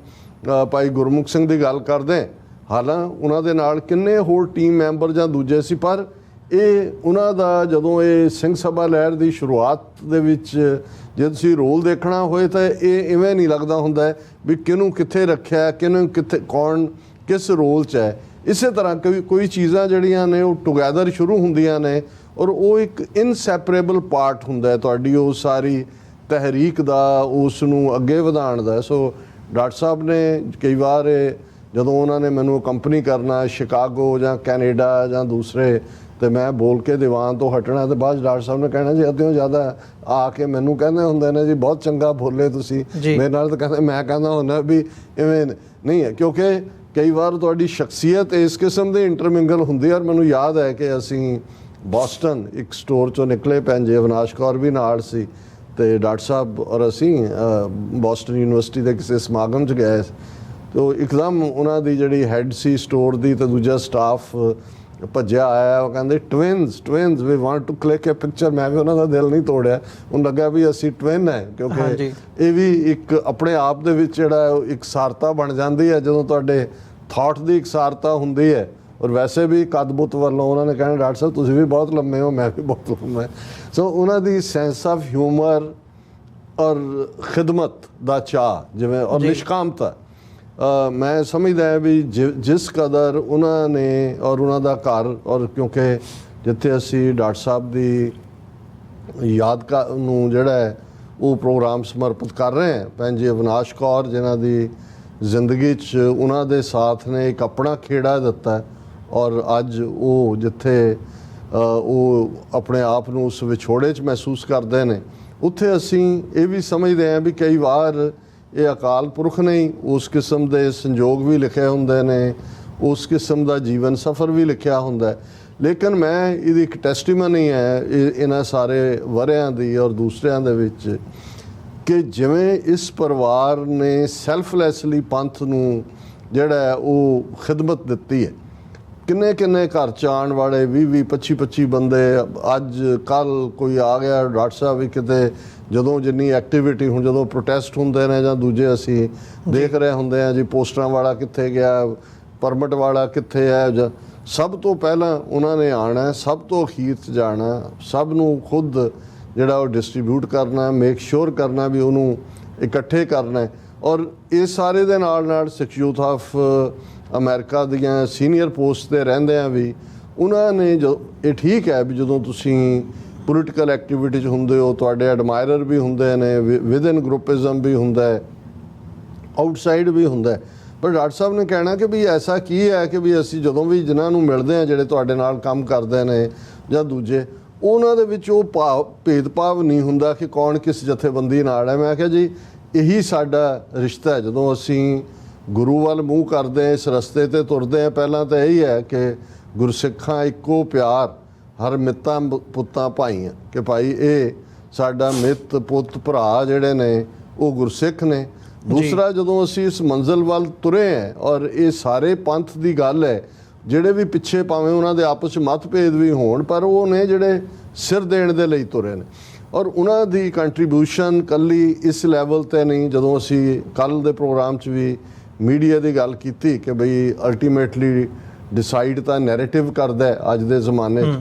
ਭਾਈ ਗੁਰਮੁਖ ਸਿੰਘ ਦੀ ਗੱਲ ਕਰਦੇ, ਹਾਲਾਂ ਉਹਨਾਂ ਦੇ ਨਾਲ ਕਿੰਨੇ ਹੋਰ ਟੀਮ ਮੈਂਬਰ ਜਾਂ ਦੂਜੇ ਸੀ, ਪਰ ਇਹ ਉਹਨਾਂ ਦਾ ਜਦੋਂ ਇਹ ਸਿੰਘ ਸਭਾ ਲਹਿਰ ਦੀ ਸ਼ੁਰੂਆਤ ਦੇ ਵਿੱਚ ਜੇ ਤੁਸੀਂ ਰੋਲ ਦੇਖਣਾ ਹੋਏ ਤਾਂ ਇਹ ਇਵੇਂ ਨਹੀਂ ਲੱਗਦਾ ਹੁੰਦਾ ਵੀ ਕਿਹਨੂੰ ਕਿੱਥੇ ਰੱਖਿਆ, ਕਿਹਨੂੰ ਕਿੱਥੇ, ਕੌਣ ਕਿਸ ਰੋਲ 'ਚ ਹੈ। ਇਸੇ ਤਰ੍ਹਾਂ ਕੋਈ ਚੀਜ਼ਾਂ ਜਿਹੜੀਆਂ ਨੇ ਉਹ ਟੁਗੈਦਰ ਸ਼ੁਰੂ ਹੁੰਦੀਆਂ ਨੇ ਔਰ ਉਹ ਇੱਕ ਇਨਸੈਪਰੇਬਲ ਪਾਰਟ ਹੁੰਦਾ ਤੁਹਾਡੀ ਉਹ ਸਾਰੀ ਤਹਿਰੀਕ ਦਾ, ਉਸ ਨੂੰ ਅੱਗੇ ਵਧਾਉਣ ਦਾ। ਸੋ ਡਾਕਟਰ ਸਾਹਿਬ ਨੇ ਕਈ ਵਾਰ ਜਦੋਂ ਉਹਨਾਂ ਨੇ ਮੈਨੂੰ ਕੰਪਨੀ ਕਰਨਾ ਸ਼ਿਕਾਗੋ ਜਾਂ ਕੈਨੇਡਾ ਜਾਂ ਦੂਸਰੇ, ਤੇ ਮੈਂ ਬੋਲ ਕੇ ਦੀਵਾਨ ਤੋਂ ਹਟਣਾ ਤੇ ਬਾਅਦ ਡਾਕਟਰ ਸਾਹਿਬ ਨੇ ਕਹਿਣਾ ਜੀ ਅੱਧਿਓਂ ਜ਼ਿਆਦਾ ਆ ਕੇ ਮੈਨੂੰ ਕਹਿੰਦੇ ਹੁੰਦੇ ਨੇ ਜੀ ਬਹੁਤ ਚੰਗਾ ਬੋਲੇ ਤੁਸੀਂ ਮੇਰੇ ਨਾਲ, ਤਾਂ ਕਹਿੰਦੇ ਮੈਂ ਕਹਿੰਦਾ ਹੁੰਦਾ ਵੀ ਇਵੇਂ ਨਹੀਂ ਹੈ, ਕਿਉਂਕਿ ਕਈ ਵਾਰ ਤੁਹਾਡੀ ਸ਼ਖਸੀਅਤ ਇਸ ਕਿਸਮ ਦੀ ਇੰਟਰਮਿੰਗਲ ਹੁੰਦੀ ਹੈ। ਔਰ ਮੈਨੂੰ ਯਾਦ ਹੈ ਕਿ ਅਸੀਂ ਬੋਸਟਨ ਇੱਕ ਸਟੋਰ 'ਚੋਂ ਨਿਕਲੇ, ਭੈਣ ਜੀ ਅਵਿਨਾਸ਼ ਕੌਰ ਵੀ ਨਾਲ ਸੀ ਤੇ ਡਾਕਟਰ ਸਾਹਿਬ ਔਰ ਅਸੀਂ ਬੋਸਟਨ ਯੂਨੀਵਰਸਿਟੀ ਦੇ ਕਿਸੇ ਸਮਾਗਮ 'ਚ ਗਏ। ਤੋ ਇੱਕਦਮ ਉਹਨਾਂ ਦੀ ਜਿਹੜੀ ਹੈੱਡ ਸੀ ਸਟੋਰ ਦੀ ਤੇ ਦੂਜਾ ਸਟਾਫ ਭੱਜਿਆ ਆਇਆ, ਉਹ ਕਹਿੰਦੇ twins we want to click a picture. ਮੈਂ ਵੀ ਉਹਨਾਂ ਦਾ ਦਿਲ ਨਹੀਂ ਤੋੜਿਆ, ਉਹਨੂੰ ਲੱਗਾ ਵੀ ਅਸੀਂ ਟਵਿਨ ਹੈ, ਕਿਉਂਕਿ ਇਹ ਵੀ ਇੱਕ ਆਪਣੇ ਆਪ ਦੇ ਵਿੱਚ ਜਿਹੜਾ ਇਕਸਾਰਤਾ ਬਣ ਜਾਂਦੀ ਹੈ ਜਦੋਂ ਤੁਹਾਡੇ ਥਾਟ ਦੀ ਇਕਸਾਰਤਾ ਹੁੰਦੀ ਹੈ। ਔਰ ਵੈਸੇ ਵੀ ਕਦਬੁੱਤ ਵੱਲੋਂ ਉਹਨਾਂ ਨੇ ਕਹਿਣਾ ਡਾਕਟਰ ਸਾਹਿਬ ਤੁਸੀਂ ਵੀ ਬਹੁਤ ਲੰਮੇ ਹੋ, ਮੈਂ ਵੀ ਬਹੁਤ ਲੰਮਾ। ਸੋ ਉਹਨਾਂ ਦੀ ਸੈਂਸ ਆਫ ਹਿਊਮਰ ਔਰ ਖਿਦਮਤ ਦਾ ਚਾਅ ਜਿਵੇਂ ਔਰ ਨਿਸ਼ਕਾਮਤਾ, ਮੈਂ ਸਮਝਦਾ ਵੀ ਜਿਸ ਕਦਰ ਉਹਨਾਂ ਨੇ ਔਰ ਉਹਨਾਂ ਦਾ ਘਰ, ਔਰ ਕਿਉਂਕਿ ਜਿੱਥੇ ਅਸੀਂ ਡਾਕਟਰ ਸਾਹਿਬ ਦੀ ਯਾਦਗਾਰ ਨੂੰ ਜਿਹੜਾ ਹੈ ਉਹ ਪ੍ਰੋਗਰਾਮ ਸਮਰਪਿਤ ਕਰ ਰਹੇ ਹਾਂ, ਭੈਣ ਜੀ ਅਵਿਨਾਸ਼ ਕੌਰ ਜਿਨ੍ਹਾਂ ਦੀ ਜ਼ਿੰਦਗੀ 'ਚ ਉਹਨਾਂ ਦੇ ਸਾਥ ਨੇ ਇੱਕ ਆਪਣਾ ਖੇੜਾ ਦਿੱਤਾ ਔਰ ਅੱਜ ਉਹ ਜਿੱਥੇ ਉਹ ਆਪਣੇ ਆਪ ਨੂੰ ਉਸ ਵਿਛੋੜੇ 'ਚ ਮਹਿਸੂਸ ਕਰਦੇ ਨੇ, ਉੱਥੇ ਅਸੀਂ ਇਹ ਵੀ ਸਮਝਦੇ ਹਾਂ ਵੀ ਕਈ ਵਾਰ ਇਹ ਅਕਾਲ ਪੁਰਖ ਨਹੀਂ, ਉਸ ਕਿਸਮ ਦੇ ਸੰਜੋਗ ਵੀ ਲਿਖੇ ਹੁੰਦੇ ਨੇ, ਉਸ ਕਿਸਮ ਦਾ ਜੀਵਨ ਸਫ਼ਰ ਵੀ ਲਿਖਿਆ ਹੁੰਦਾ। ਲੇਕਿਨ ਮੈਂ ਇਹਦੀ ਇੱਕ ਟੈਸਟੀਮਨੀ ਹੈ ਇਹਨਾਂ ਸਾਰੇ ਵਰਿਆਂ ਦੀ ਔਰ ਦੂਸਰਿਆਂ ਦੇ ਵਿੱਚ ਕਿ ਜਿਵੇਂ ਇਸ ਪਰਿਵਾਰ ਨੇ ਸੈਲਫਲੈਸਲੀ ਪੰਥ ਨੂੰ ਜਿਹੜਾ ਉਹ ਖਿਦਮਤ ਦਿੱਤੀ ਹੈ। ਕਿੰਨੇ ਘਰ 'ਚ ਆਉਣ ਵਾਲੇ 20 25 ਬੰਦੇ, ਅੱਜ ਕੱਲ੍ਹ ਕੋਈ ਆ ਗਿਆ ਡਾਕਟਰ ਸਾਹਿਬ ਵੀ ਕਿਤੇ, ਜਦੋਂ ਜਿੰਨੀ ਐਕਟੀਵਿਟੀ ਹੁਣ ਜਦੋਂ ਪ੍ਰੋਟੈਸਟ ਹੁੰਦੇ ਨੇ ਜਾਂ ਦੂਜੇ ਅਸੀਂ ਦੇਖ ਰਹੇ ਹੁੰਦੇ ਆ ਜੀ ਪੋਸਟਰਾਂ ਵਾਲਾ ਕਿੱਥੇ ਗਿਆ, ਪਰਮਿਟ ਵਾਲਾ ਕਿੱਥੇ ਹੈ, ਜਾਂ ਸਭ ਤੋਂ ਪਹਿਲਾਂ ਉਹਨਾਂ ਨੇ ਆਉਣਾ, ਸਭ ਤੋਂ ਅਖੀਰ 'ਚ ਜਾਣਾ, ਸਭ ਨੂੰ ਖੁਦ ਜਿਹੜਾ ਉਹ ਡਿਸਟਰੀਬਿਊਟ ਕਰਨਾ, ਮੇਕ ਸ਼ੋਰ ਕਰਨਾ ਵੀ ਉਹਨੂੰ ਇਕੱਠੇ ਕਰਨਾ। ਔਰ ਇਸ ਸਾਰੇ ਦੇ ਨਾਲ ਸਿੱਖ ਯੂਥ ਆਫ ਅਮਰੀਕਾ ਦੀਆਂ ਸੀਨੀਅਰ ਪੋਸਟ 'ਤੇ ਰਹਿੰਦਿਆਂ ਵੀ ਉਹਨਾਂ ਨੇ ਇਹ ਠੀਕ ਹੈ ਵੀ ਜਦੋਂ ਤੁਸੀਂ ਪੋਲੀਟੀਕਲ ਐਕਟੀਵਿਟੀ 'ਚ ਹੁੰਦੇ ਹੋ ਤੁਹਾਡੇ ਐਡਮਾਇਰਰ ਵੀ ਹੁੰਦੇ ਨੇ, ਵਿਦਨ ਗਰੁੱਪਿਜ਼ਮ ਵੀ ਹੁੰਦਾ ਹੈ, ਆਊਟਸਾਈਡ ਵੀ ਹੁੰਦਾ। ਪਰ ਡਾਕਟਰ ਸਾਹਿਬ ਨੇ ਕਹਿਣਾ ਕਿ ਵੀ ਐਸਾ ਕੀ ਹੈ ਕਿ ਵੀ ਅਸੀਂ ਜਦੋਂ ਵੀ ਜਿਨ੍ਹਾਂ ਨੂੰ ਮਿਲਦੇ ਹਾਂ ਜਿਹੜੇ ਤੁਹਾਡੇ ਨਾਲ ਕੰਮ ਕਰਦੇ ਨੇ ਜਾਂ ਦੂਜੇ, ਉਹਨਾਂ ਦੇ ਵਿੱਚ ਉਹ ਭੇਦਭਾਵ ਨਹੀਂ ਹੁੰਦਾ ਕਿ ਕੌਣ ਕਿਸ ਜਥੇਬੰਦੀ ਨਾਲ ਹੈ। ਮੈਂ ਕਿਹਾ ਜੀ ਇਹੀ ਸਾਡਾ ਰਿਸ਼ਤਾ ਹੈ। ਜਦੋਂ ਅਸੀਂ ਗੁਰੂ ਵੱਲ ਮੂੰਹ ਕਰਦੇ ਹਾਂ, ਇਸ ਰਸਤੇ ਤੇ ਤੁਰਦੇ ਹਾਂ, ਪਹਿਲਾਂ ਤਾਂ ਇਹੀ ਹੈ ਕਿ ਗੁਰਸਿੱਖਾਂ ਇੱਕੋ ਪਿਆਰ, ਹਰ ਮਿੱਤਾਂ ਪੁੱਤਾਂ ਭਾਈਆਂ, ਕਿ ਭਾਈ ਇਹ ਸਾਡਾ ਮਿੱਤ ਪੁੱਤ ਭਰਾ ਜਿਹੜੇ ਨੇ ਉਹ ਗੁਰਸਿੱਖ ਨੇ। ਦੂਸਰਾ, ਜਦੋਂ ਅਸੀਂ ਇਸ ਮੰਜ਼ਿਲ ਵੱਲ ਤੁਰੇ ਹਾਂ, ਔਰ ਇਹ ਸਾਰੇ ਪੰਥ ਦੀ ਗੱਲ ਹੈ, ਜਿਹੜੇ ਵੀ ਪਿੱਛੇ ਭਾਵੇਂ ਉਹਨਾਂ ਦੇ ਆਪਸ 'ਚ ਮਤਭੇਦ ਵੀ ਹੋਣ, ਪਰ ਉਹ ਨੇ ਜਿਹੜੇ ਸਿਰ ਦੇਣ ਦੇ ਲਈ ਤੁਰੇ ਨੇ, ਔਰ ਉਹਨਾਂ ਦੀ ਕੰਟਰੀਬਿਊਸ਼ਨ ਕੱਲੀ ਇਸ ਲੈਵਲ ਤੇ ਨਹੀਂ। ਜਦੋਂ ਅਸੀਂ ਕੱਲ੍ਹ ਦੇ ਪ੍ਰੋਗਰਾਮ 'ਚ ਵੀ ਮੀਡੀਆ ਦੀ ਗੱਲ ਕੀਤੀ ਕਿ ਬਈ ਅਲਟੀਮੇਟਲੀ ਡਿਸਾਈਡ ਤਾਂ ਨੈਰੇਟਿਵ ਕਰਦਾ ਹੈ ਅੱਜ ਦੇ ਜ਼ਮਾਨੇ 'ਚ,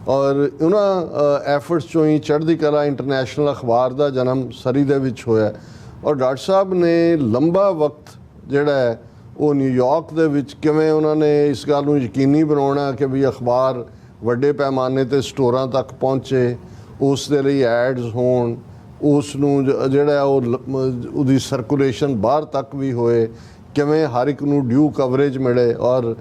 ਔਰ ਉਹਨਾਂ ਐਫਰਟਸ 'ਚੋਂ ਹੀ ਚੜ੍ਹਦੀ ਕਲਾ ਇੰਟਰਨੈਸ਼ਨਲ ਅਖਬਾਰ ਦਾ ਜਨਮ ਸਰੀ ਦੇ ਵਿੱਚ ਹੋਇਆ। ਔਰ ਡਾਕਟਰ ਸਾਹਿਬ ਨੇ ਲੰਬਾ ਵਕਤ ਜਿਹੜਾ ਹੈ ਉਹ ਨਿਊਯਾਰਕ ਦੇ ਵਿੱਚ ਕਿਵੇਂ ਉਹਨਾਂ ਨੇ ਇਸ ਗੱਲ ਨੂੰ ਯਕੀਨੀ ਬਣਾਉਣਾ ਕਿ ਵੀ ਅਖਬਾਰ ਵੱਡੇ ਪੈਮਾਨੇ 'ਤੇ ਸਟੋਰਾਂ ਤੱਕ ਪਹੁੰਚੇ, ਉਸ ਦੇ ਲਈ ਐਡਸ ਹੋਣ, ਉਸ ਨੂੰ ਜਿਹੜਾ ਉਹ ਉਹਦੀ ਸਰਕੂਲੇਸ਼ਨ ਬਾਹਰ ਤੱਕ ਵੀ ਹੋਏ, ਕਿਵੇਂ ਹਰ ਇੱਕ ਨੂੰ ਡਿਊ ਕਵਰੇਜ ਮਿਲੇ। ਔਰ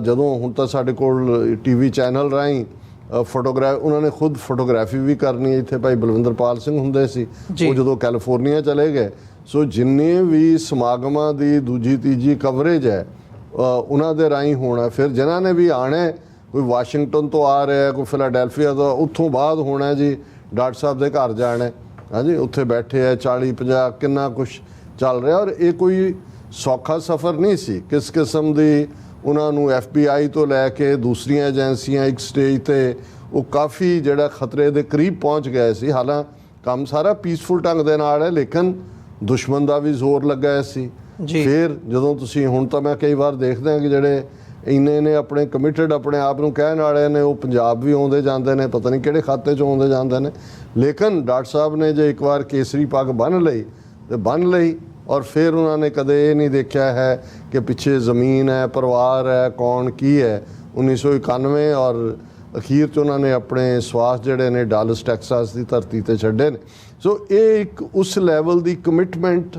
ਜਦੋਂ ਹੁਣ ਤਾਂ ਸਾਡੇ ਕੋਲ TV ਚੈਨਲ ਰਾਹੀਂ ਉਹਨਾਂ ਨੇ ਖੁਦ ਫੋਟੋਗ੍ਰਾਫੀ ਵੀ ਕਰਨੀ। ਇੱਥੇ ਭਾਈ ਬਲਵਿੰਦਰਪਾਲ ਸਿੰਘ ਹੁੰਦੇ ਸੀ, ਉਹ ਜਦੋਂ ਕੈਲੀਫੋਰਨੀਆ ਚਲੇ ਗਏ, ਸੋ ਜਿੰਨੇ ਵੀ ਸਮਾਗਮਾਂ ਦੀ ਦੂਜੀ ਤੀਜੀ ਕਵਰੇਜ ਹੈ ਉਹਨਾਂ ਦੇ ਰਾਹੀਂ ਹੋਣਾ। ਫਿਰ ਜਿਨ੍ਹਾਂ ਨੇ ਵੀ ਆਣਾ, ਕੋਈ ਵਾਸ਼ਿੰਗਟਨ ਤੋਂ ਆ ਰਿਹਾ, ਕੋਈ ਫਿਲਾਡੈਲਫੀਆ ਤੋਂ, ਉੱਥੋਂ ਬਾਅਦ ਹੋਣਾ ਜੀ ਡਾਕਟਰ ਸਾਹਿਬ ਦੇ ਘਰ ਜਾਣਾ, ਹਾਂਜੀ ਉੱਥੇ ਬੈਠੇ ਆ 40-50 ਕਿੰਨਾ ਕੁਛ ਚੱਲ ਰਿਹਾ। ਔਰ ਇਹ ਕੋਈ ਸੌਖਾ ਸਫ਼ਰ ਨਹੀਂ ਸੀ। ਕਿਸ ਕਿਸਮ ਦੀ ਉਹਨਾਂ ਨੂੰ FBI ਤੋਂ ਲੈ ਕੇ ਦੂਸਰੀਆਂ ਏਜੰਸੀਆਂ ਇੱਕ ਸਟੇਜ ਤੇ ਉਹ ਕਾਫੀ ਜਿਹੜਾ ਖਤਰੇ ਦੇ ਕਰੀਬ ਪਹੁੰਚ ਗਏ ਸੀ। ਹਾਲਾਂ ਕੰਮ ਸਾਰਾ ਪੀਸਫੁਲ ਢੰਗ ਦੇ ਨਾਲ ਹੈ, ਲੇਕਿਨ ਦੁਸ਼ਮਣ ਦਾ ਵੀ ਜ਼ੋਰ ਲੱਗਾ ਸੀ। ਫਿਰ ਜਦੋਂ ਤੁਸੀਂ ਹੁਣ ਤਾਂ ਮੈਂ ਕਈ ਵਾਰ ਦੇਖਦਾ ਕਿ ਜਿਹੜੇ ਇੰਨੇ ਨੇ ਆਪਣੇ ਕਮਿਟਡ ਆਪਣੇ ਆਪ ਨੂੰ ਕਹਿਣ ਵਾਲੇ ਨੇ, ਉਹ ਪੰਜਾਬ ਵੀ ਆਉਂਦੇ ਜਾਂਦੇ ਨੇ, ਪਤਾ ਨਹੀਂ ਕਿਹੜੇ ਖਾਤੇ 'ਚ ਆਉਂਦੇ ਜਾਂਦੇ ਨੇ। ਲੇਕਿਨ ਡਾਕਟਰ ਸਾਹਿਬ ਨੇ ਜੇ ਇੱਕ ਵਾਰ ਕੇਸਰੀ ਪੱਗ ਬੰਨ੍ਹ ਲਈ ਤੇ ਬੰਨ੍ਹ ਲਈ, ਔਰ ਫਿਰ ਉਹਨਾਂ ਨੇ ਕਦੇ ਇਹ ਨਹੀਂ ਦੇਖਿਆ ਹੈ ਕਿ ਪਿੱਛੇ ਜ਼ਮੀਨ ਹੈ, ਪਰਿਵਾਰ ਹੈ, ਕੌਣ ਕੀ ਹੈ। 1991 ਔਰ ਅਖੀਰ 'ਚ ਉਹਨਾਂ ਨੇ ਆਪਣੇ ਸਵਾਸ ਜਿਹੜੇ ਨੇ ਡਾਲਸ ਟੈਕਸਾਸ ਦੀ ਧਰਤੀ 'ਤੇ ਛੱਡੇ ਨੇ। ਸੋ ਇਹ ਇੱਕ ਉਸ ਲੈਵਲ ਦੀ ਕਮਿਟਮੈਂਟ,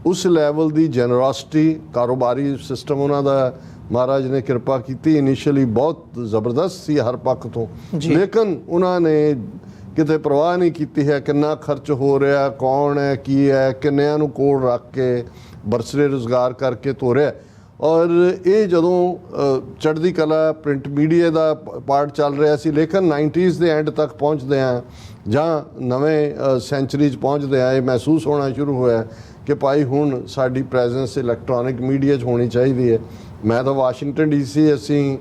ਉਸ ਲੈਵਲ ਦੀ ਜੈਨਰੋਸਿਟੀ, ਕਾਰੋਬਾਰੀ ਸਿਸਟਮ ਉਹਨਾਂ ਦਾ ਮਹਾਰਾਜ ਨੇ ਕਿਰਪਾ ਕੀਤੀ। ਇਨੀਸ਼ੀਅਲੀ ਬਹੁਤ ਜ਼ਬਰਦਸਤ ਸੀ ਹਰ ਪੱਖ ਤੋਂ, ਲੇਕਿਨ ਉਹਨਾਂ ਨੇ ਕਿਤੇ ਪਰਵਾਹ ਨਹੀਂ ਕੀਤੀ ਹੈ ਕਿੰਨਾ ਖਰਚ ਹੋ ਰਿਹਾ, ਕੌਣ ਹੈ, ਕੀ ਹੈ, ਕਿੰਨਿਆਂ ਨੂੰ ਕੋਲ ਰੱਖ ਕੇ ਬਰਸਰੇ ਰੁਜ਼ਗਾਰ ਕਰਕੇ ਤੋਰਿਆ। ਔਰ ਇਹ ਜਦੋਂ ਚੜ੍ਹਦੀ ਕਲਾ ਪ੍ਰਿੰਟ ਮੀਡੀਆ ਦਾ ਪਾਰਟ ਚੱਲ ਰਿਹਾ ਸੀ, ਲੇਕਿਨ 90s ਦੇ ਐਂਡ ਤੱਕ ਪਹੁੰਚਦੇ ਆ ਜਾਂ ਨਵੇਂ ਸੈਂਚਰੀ 'ਚ ਪਹੁੰਚਦੇ ਆ, ਇਹ ਮਹਿਸੂਸ ਹੋਣਾ ਸ਼ੁਰੂ ਹੋਇਆ ਕਿ ਭਾਈ ਹੁਣ ਸਾਡੀ ਪ੍ਰੈਜ਼ੈਂਸ ਇਲੈਕਟ੍ਰੋਨਿਕ ਮੀਡੀਆ 'ਚ ਹੋਣੀ ਚਾਹੀਦੀ ਹੈ। ਮੈਂ ਤਾਂ ਵਾਸ਼ਿੰਗਟਨ DC ਅਸੀਂ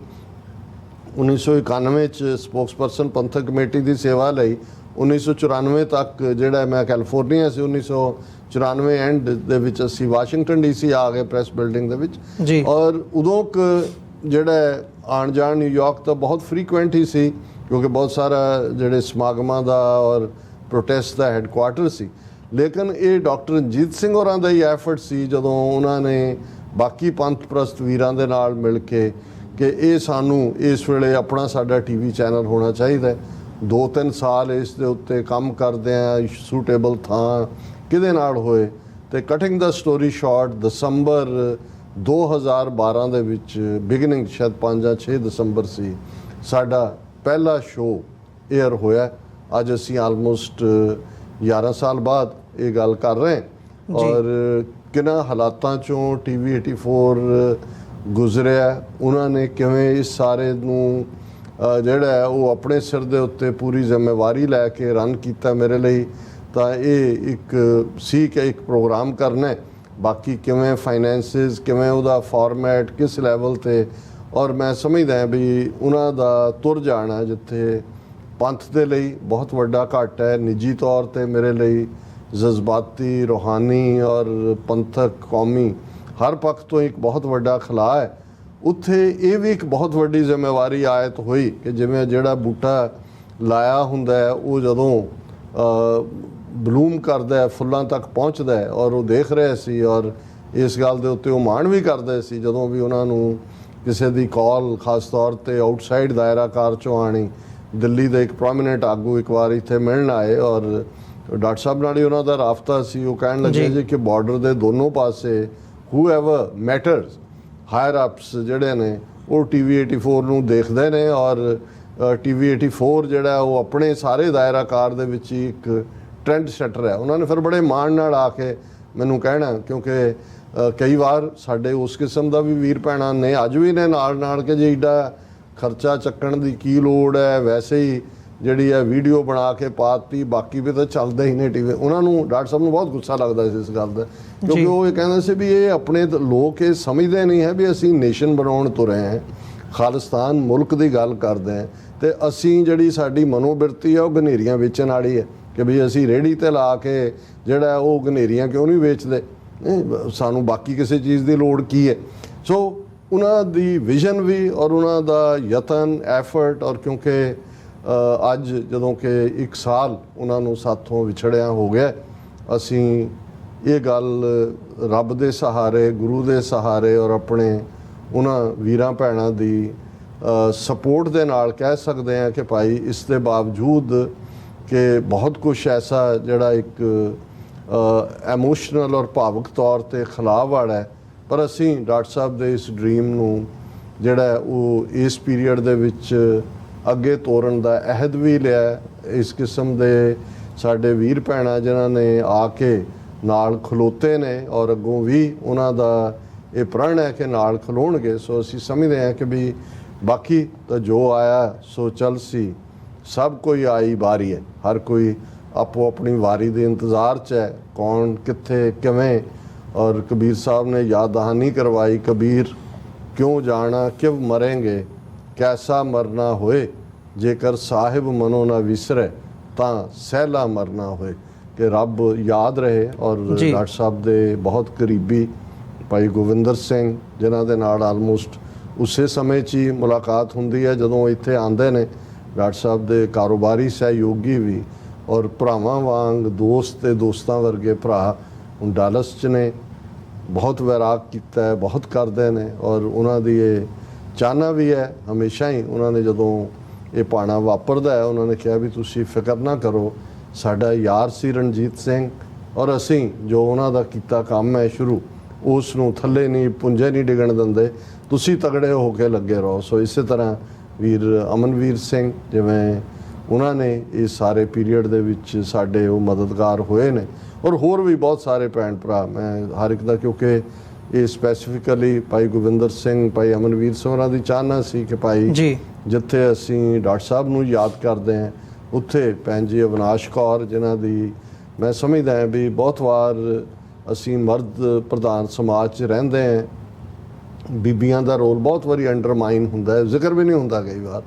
1991 'ਚ ਸਪੋਕਸਪਰਸਨ ਪੰਥਕ ਕਮੇਟੀ ਦੀ ਸੇਵਾ ਲਈ 1994 ਤੱਕ ਜਿਹੜਾ ਮੈਂ ਕੈਲੀਫੋਰਨੀਆ ਸੀ, 1994 ਐਂਡ ਦੇ ਵਿੱਚ ਅਸੀਂ ਵਾਸ਼ਿੰਗਟਨ DC ਆ ਗਏ ਪ੍ਰੈਸ ਬਿਲਡਿੰਗ ਦੇ ਵਿੱਚ। ਔਰ ਉਦੋਂ ਜਿਹੜਾ ਆਉਣ ਜਾਣ ਨਿਊਯਾਰਕ ਤਾਂ ਬਹੁਤ ਫਰੀਕੁਐਂਟ ਹੀ ਸੀ, ਕਿਉਂਕਿ ਬਹੁਤ ਸਾਰਾ ਜਿਹੜੇ ਸਮਾਗਮਾਂ ਦਾ ਔਰ ਪ੍ਰੋਟੈਸਟ ਦਾ ਹੈੱਡਕੁਆਰਟਰ ਸੀ। ਲੇਕਿਨ ਇਹ ਡਾਕਟਰ ਰਣਜੀਤ ਸਿੰਘ ਹੋਰਾਂ ਦਾ ਹੀ ਐਫਰਟ ਸੀ, ਜਦੋਂ ਉਹਨਾਂ ਨੇ ਬਾਕੀ ਪੰਥ ਪ੍ਰਸਤ ਵੀਰਾਂ ਦੇ ਨਾਲ ਮਿਲ ਕੇ ਕਿ ਇਹ ਸਾਨੂੰ ਇਸ ਵੇਲੇ ਆਪਣਾ ਸਾਡਾ TV ਚੈਨਲ ਹੋਣਾ ਚਾਹੀਦਾ। 2-3 ਸਾਲ ਇਸ ਦੇ ਉੱਤੇ ਕੰਮ ਕਰਦੇ ਆ, ਸੂਟੇਬਲ ਥਾਂ ਕਿਹਦੇ ਨਾਲ ਹੋਏ, ਤੇ ਕਟਿੰਗ ਦਾ ਸਟੋਰੀ ਸ਼ਾਰਟ ਦਸੰਬਰ 2012 ਦੇ ਵਿੱਚ ਬਿਗਨਿੰਗ ਸ਼ਾਇਦ 5 ਜਾਂ 6 ਦਸੰਬਰ ਸੀ ਸਾਡਾ ਪਹਿਲਾ ਸ਼ੋਅ ਏਅਰ ਹੋਇਆ। ਅੱਜ ਅਸੀਂ ਆਲਮੋਸਟ 11 ਸਾਲ ਬਾਅਦ ਇਹ ਗੱਲ ਕਰ ਰਹੇ ਔਰ ਕਿਹਨਾਂ ਹਾਲਾਤਾਂ 'ਚੋਂ TV 84 ਗੁਜ਼ਰਿਆ, ਉਹਨਾਂ ਨੇ ਕਿਵੇਂ ਇਸ ਸਾਰੇ ਨੂੰ ਜਿਹੜਾ ਉਹ ਆਪਣੇ ਸਿਰ ਦੇ ਉੱਤੇ ਪੂਰੀ ਜ਼ਿੰਮੇਵਾਰੀ ਲੈ ਕੇ ਰਨ ਕੀਤਾ। ਮੇਰੇ ਲਈ ਤਾਂ ਇਹ ਇੱਕ ਸੀ ਕਿ ਇੱਕ ਪ੍ਰੋਗਰਾਮ ਕਰਨਾ, ਬਾਕੀ ਕਿਵੇਂ ਫਾਈਨੈਂਸਿਸ, ਕਿਵੇਂ ਉਹਦਾ ਫਾਰਮੈਟ, ਕਿਸ ਲੈਵਲ 'ਤੇ। ਔਰ ਮੈਂ ਸਮਝਦਾ ਵੀ ਉਹਨਾਂ ਦਾ ਤੁਰ ਜਾਣਾ ਜਿੱਥੇ ਪੰਥ ਦੇ ਲਈ ਬਹੁਤ ਵੱਡਾ ਘਾਟਾ ਹੈ, ਨਿੱਜੀ ਤੌਰ 'ਤੇ ਮੇਰੇ ਲਈ ਜਜ਼ਬਾਤੀ, ਰੂਹਾਨੀ ਔਰ ਪੰਥਕ, ਕੌਮੀ ਹਰ ਪੱਖ ਤੋਂ ਇੱਕ ਬਹੁਤ ਵੱਡਾ ਖਲਾਅ ਹੈ, ਉੱਥੇ ਇਹ ਵੀ ਇੱਕ ਬਹੁਤ ਵੱਡੀ ਜ਼ਿੰਮੇਵਾਰੀ ਆਇਤ ਹੋਈ ਕਿ ਜਿਵੇਂ ਜਿਹੜਾ ਬੂਟਾ ਲਾਇਆ ਹੁੰਦਾ ਹੈ ਉਹ ਜਦੋਂ ਬਲੂਮ ਕਰਦਾ ਹੈ, ਫੁੱਲਾਂ ਤੱਕ ਪਹੁੰਚਦਾ ਹੈ, ਔਰ ਉਹ ਦੇਖ ਰਹੇ ਸੀ ਔਰ ਇਸ ਗੱਲ ਦੇ ਉੱਤੇ ਉਹ ਮਾਣ ਵੀ ਕਰਦੇ ਸੀ ਜਦੋਂ ਵੀ ਉਹਨਾਂ ਨੂੰ ਕਿਸੇ ਦੀ ਕਾਲ ਖਾਸ ਤੌਰ 'ਤੇ ਆਊਟਸਾਈਡ ਦਾਇਰਾ ਕਾਰ 'ਚੋਂ ਆਣੀ। ਦਿੱਲੀ ਦੇ ਇੱਕ ਪ੍ਰੋਮੀਨੈਂਟ ਆਗੂ ਇੱਕ ਵਾਰ ਇੱਥੇ ਮਿਲਣ ਆਏ ਔਰ ਡਾਕਟਰ ਸਾਹਿਬ ਨਾਲ ਹੀ ਉਹਨਾਂ ਦਾ ਰਾਬਤਾ ਸੀ। ਉਹ ਕਹਿਣ ਲੱਗੇ ਜੀ ਕਿ ਬਾਰਡਰ ਦੇ ਦੋਨੋਂ ਪਾਸੇ ਹੂਐਵਰ ਮੈਟਰਸ ਹਾਇਰ ਅਪਸ ਜਿਹੜੇ ਨੇ ਉਹ TV 84 ਨੂੰ ਦੇਖਦੇ ਨੇ, ਔਰ TV 84 ਜਿਹੜਾ ਉਹ ਆਪਣੇ ਸਾਰੇ ਦਾਇਰਾ ਕਾਰ ਦੇ ਵਿੱਚ ਇੱਕ ਟ੍ਰੈਂਡ ਸੈਟਰ ਹੈ। ਉਹਨਾਂ ਨੇ ਫਿਰ ਬੜੇ ਮਾਣ ਨਾਲ ਆ ਕੇ ਮੈਨੂੰ ਕਹਿਣਾ, ਕਿਉਂਕਿ ਕਈ ਵਾਰ ਸਾਡੇ ਉਸ ਕਿਸਮ ਦਾ ਵੀ ਵੀਰ ਭੈਣਾਂ ਨੇ ਅੱਜ ਵੀ ਨੇ ਨਾਲ ਕਿ ਜੇ ਏਡਾ ਖਰਚਾ ਚੱਕਣ ਦੀ ਕੀ ਲੋੜ ਹੈ, ਵੈਸੇ ਹੀ ਜਿਹੜੀ ਹੈ ਵੀਡੀਓ ਬਣਾ ਕੇ ਪਾਤੀ, ਬਾਕੀ ਵੀ ਤਾਂ ਚੱਲਦਾ ਹੀ ਨੇ ਟੀਵੀ। ਉਹਨਾਂ ਨੂੰ ਡਾਕਟਰ ਸਾਹਿਬ ਨੂੰ ਬਹੁਤ ਗੁੱਸਾ ਲੱਗਦਾ ਸੀ ਇਸ ਗੱਲ ਦਾ, ਕਿਉਂਕਿ ਉਹ ਇਹ ਕਹਿੰਦੇ ਸੀ ਵੀ ਇਹ ਆਪਣੇ ਲੋਕ ਇਹ ਸਮਝਦੇ ਨਹੀਂ ਹੈ ਵੀ ਅਸੀਂ ਨੇਸ਼ਨ ਬਣਾਉਣ ਤੁਰੇ ਹਾਂ, ਖਾਲਿਸਤਾਨ ਮੁਲਕ ਦੀ ਗੱਲ ਕਰਦੇ ਹਾਂ, ਤੇ ਅਸੀਂ ਜਿਹੜੀ ਸਾਡੀ ਮਨੋਬਿਰਤੀ ਹੈ ਉਹ ਗਨੇਰੀਆਂ ਵੇਚਣ ਵਾਲੀ ਹੈ ਕਿ ਵੀ ਅਸੀਂ ਰੇਹੜੀ ਤੇ ਲਾ ਕੇ ਜਿਹੜਾ ਉਹ ਗਨੇਰੀਆਂ ਕਿਉਂ ਨਹੀਂ ਵੇਚਦੇ, ਸਾਨੂੰ ਬਾਕੀ ਕਿਸੇ ਚੀਜ਼ ਦੀ ਲੋੜ ਕੀ ਹੈ। ਸੋ ਉਹਨਾਂ ਦੀ ਵਿਜ਼ਨ ਵੀ ਔਰ ਉਹਨਾਂ ਦਾ ਯਤਨ ਐਫਰਟ, ਔਰ ਕਿਉਂਕਿ ਅੱਜ ਜਦੋਂ ਕਿ 1 ਸਾਲ ਉਹਨਾਂ ਨੂੰ ਸਾਥੋਂ ਵਿਛੜਿਆ ਹੋ ਗਿਆ, ਅਸੀਂ ਇਹ ਗੱਲ ਰੱਬ ਦੇ ਸਹਾਰੇ, ਗੁਰੂ ਦੇ ਸਹਾਰੇ ਔਰ ਆਪਣੇ ਉਹਨਾਂ ਵੀਰਾਂ ਭੈਣਾਂ ਦੀ ਸਪੋਰਟ ਦੇ ਨਾਲ ਕਹਿ ਸਕਦੇ ਹਾਂ ਕਿ ਭਾਈ ਇਸ ਦੇ ਬਾਵਜੂਦ ਕਿ ਬਹੁਤ ਕੁਝ ਐਸਾ ਜਿਹੜਾ ਇੱਕ ਐਮੋਸ਼ਨਲ ਔਰ ਭਾਵੁਕ ਤੌਰ 'ਤੇ ਖਿਲਾਫ ਵਾਲਾ ਹੈ, ਪਰ ਅਸੀਂ ਡਾਕਟਰ ਸਾਹਿਬ ਦੇ ਇਸ ਡ੍ਰੀਮ ਨੂੰ ਜਿਹੜਾ ਉਹ ਇਸ ਪੀਰੀਅਡ ਦੇ ਵਿੱਚ ਅੱਗੇ ਤੋਰਨ ਦਾ ਅਹਿਦ ਵੀ ਲਿਆ। ਇਸ ਕਿਸਮ ਦੇ ਸਾਡੇ ਵੀਰ ਭੈਣਾਂ ਜਿਨ੍ਹਾਂ ਨੇ ਆ ਕੇ ਨਾਲ ਖਲੋਤੇ ਨੇ ਔਰ ਅੱਗੋਂ ਵੀ ਉਹਨਾਂ ਦਾ ਇਹ ਪ੍ਰਣ ਹੈ ਕਿ ਨਾਲ ਖਲੋਣਗੇ। ਸੋ ਅਸੀਂ ਸਮਝਦੇ ਹਾਂ ਕਿ ਵੀ ਬਾਕੀ ਤਾਂ ਜੋ ਆਇਆ ਸੋ ਚੱਲ ਸੀ, ਸਭ ਕੋਈ ਆਈ ਵਾਰੀ ਹੈ, ਹਰ ਕੋਈ ਆਪੋ ਆਪਣੀ ਵਾਰੀ ਦੇ ਇੰਤਜ਼ਾਰ 'ਚ ਹੈ, ਕੌਣ ਕਿੱਥੇ ਕਿਵੇਂ। ਔਰ ਕਬੀਰ ਸਾਹਿਬ ਨੇ ਯਾਦ ਦਹਾਨੀ ਕਰਵਾਈ, ਕਬੀਰ ਕਿਉਂ ਜਾਣਾ ਕਿਵ ਮਰेंगे, कैसा मरना होए, जेकर साहिब मनो ना विसरे ਤਾਂ ਸਹਿਲਾ ਮਰਨਾ ਹੋਏ। ਕਿ ਰੱਬ ਯਾਦ ਰਹੇ। ਔਰ ਡਾਕਟਰ ਸਾਹਿਬ ਦੇ ਬਹੁਤ ਕਰੀਬੀ ਭਾਈ ਗੋਵਿੰਦਰ ਸਿੰਘ ਜਿਨ੍ਹਾਂ ਦੇ ਨਾਲ ਆਲਮੋਸਟ ਉਸੇ ਸਮੇਂ 'ਚ ਹੀ ਮੁਲਾਕਾਤ ਹੁੰਦੀ ਹੈ ਜਦੋਂ ਇੱਥੇ ਆਉਂਦੇ ਨੇ, ਡਾਕਟਰ ਸਾਹਿਬ ਦੇ ਕਾਰੋਬਾਰੀ ਸਹਿਯੋਗੀ ਵੀ ਔਰ ਭਰਾਵਾਂ ਵਾਂਗ ਦੋਸਤ ਤੇ ਦੋਸਤਾਂ ਵਰਗੇ ਭਰਾ ਹੁਣ ਡਾਲਸ 'ਚ ਨੇ, ਬਹੁਤ ਵੈਰਾਗ ਕੀਤਾ ਹੈ, ਬਹੁਤ ਕਰਦੇ ਨੇ। ਔਰ ਉਹਨਾਂ ਦੀ ਇਹ ਚਾਹਨਾ ਵੀ ਹੈ ਹਮੇਸ਼ਾ ਹੀ, ਉਹਨਾਂ ਨੇ ਜਦੋਂ ਇਹ ਪਾਣਾ ਵਾਪਰਦਾ ਹੈ ਉਹਨਾਂ ਨੇ ਕਿਹਾ ਵੀ ਤੁਸੀਂ ਫਿਕਰ ਨਾ ਕਰੋ, ਸਾਡਾ ਯਾਰ ਸੀ ਰਣਜੀਤ ਸਿੰਘ ਔਰ ਅਸੀਂ ਜੋ ਉਹਨਾਂ ਦਾ ਕੀਤਾ ਕੰਮ ਹੈ ਸ਼ੁਰੂ, ਉਸ ਨੂੰ ਥੱਲੇ ਨਹੀਂ ਪੁੰਜੇ ਨਹੀਂ ਡਿੱਗਣ ਦਿੰਦੇ, ਤੁਸੀਂ ਤਗੜੇ ਹੋ ਕੇ ਲੱਗੇ ਰਹੋ। ਸੋ ਇਸੇ ਤਰ੍ਹਾਂ ਵੀਰ ਅਮਨਵੀਰ ਸਿੰਘ ਜਿਵੇਂ ਉਹਨਾਂ ਨੇ ਇਸ ਸਾਰੇ ਪੀਰੀਅਡ ਦੇ ਵਿੱਚ ਸਾਡੇ ਉਹ ਮਦਦਗਾਰ ਹੋਏ ਨੇ, ਔਰ ਹੋਰ ਵੀ ਬਹੁਤ ਸਾਰੇ ਭੈਣ ਭਰਾ, ਮੈਂ ਹਰ ਇੱਕ ਦਾ ਕਿਉਂਕਿ ਇਹ ਸਪੈਸੀਫਿਕਲੀ ਭਾਈ ਗੋਵਿੰਦਰ ਸਿੰਘ, ਭਾਈ ਅਮਨਵੀਰ ਸਿੰਘ ਉਹਨਾਂ ਦੀ ਚਾਹਨਾ ਸੀ ਕਿ ਭਾਈ ਜਿੱਥੇ ਅਸੀਂ ਡਾਕਟਰ ਸਾਹਿਬ ਨੂੰ ਯਾਦ ਕਰਦੇ ਹਾਂ ਉੱਥੇ ਭੈਣ ਜੀ ਅਵਿਨਾਸ਼ ਕੌਰ ਜਿਨ੍ਹਾਂ ਦੀ ਮੈਂ ਸਮਝਦਾ ਹਾਂ ਵੀ ਬਹੁਤ ਵਾਰ ਅਸੀਂ ਮਰਦ ਪ੍ਰਧਾਨ ਸਮਾਜ 'ਚ ਰਹਿੰਦੇ ਹਾਂ, ਬੀਬੀਆਂ ਦਾ ਰੋਲ ਬਹੁਤ ਵਾਰੀ ਅੰਡਰਮਾਈਨ ਹੁੰਦਾ ਹੈ, ਜ਼ਿਕਰ ਵੀ ਨਹੀਂ ਹੁੰਦਾ ਕਈ ਵਾਰ,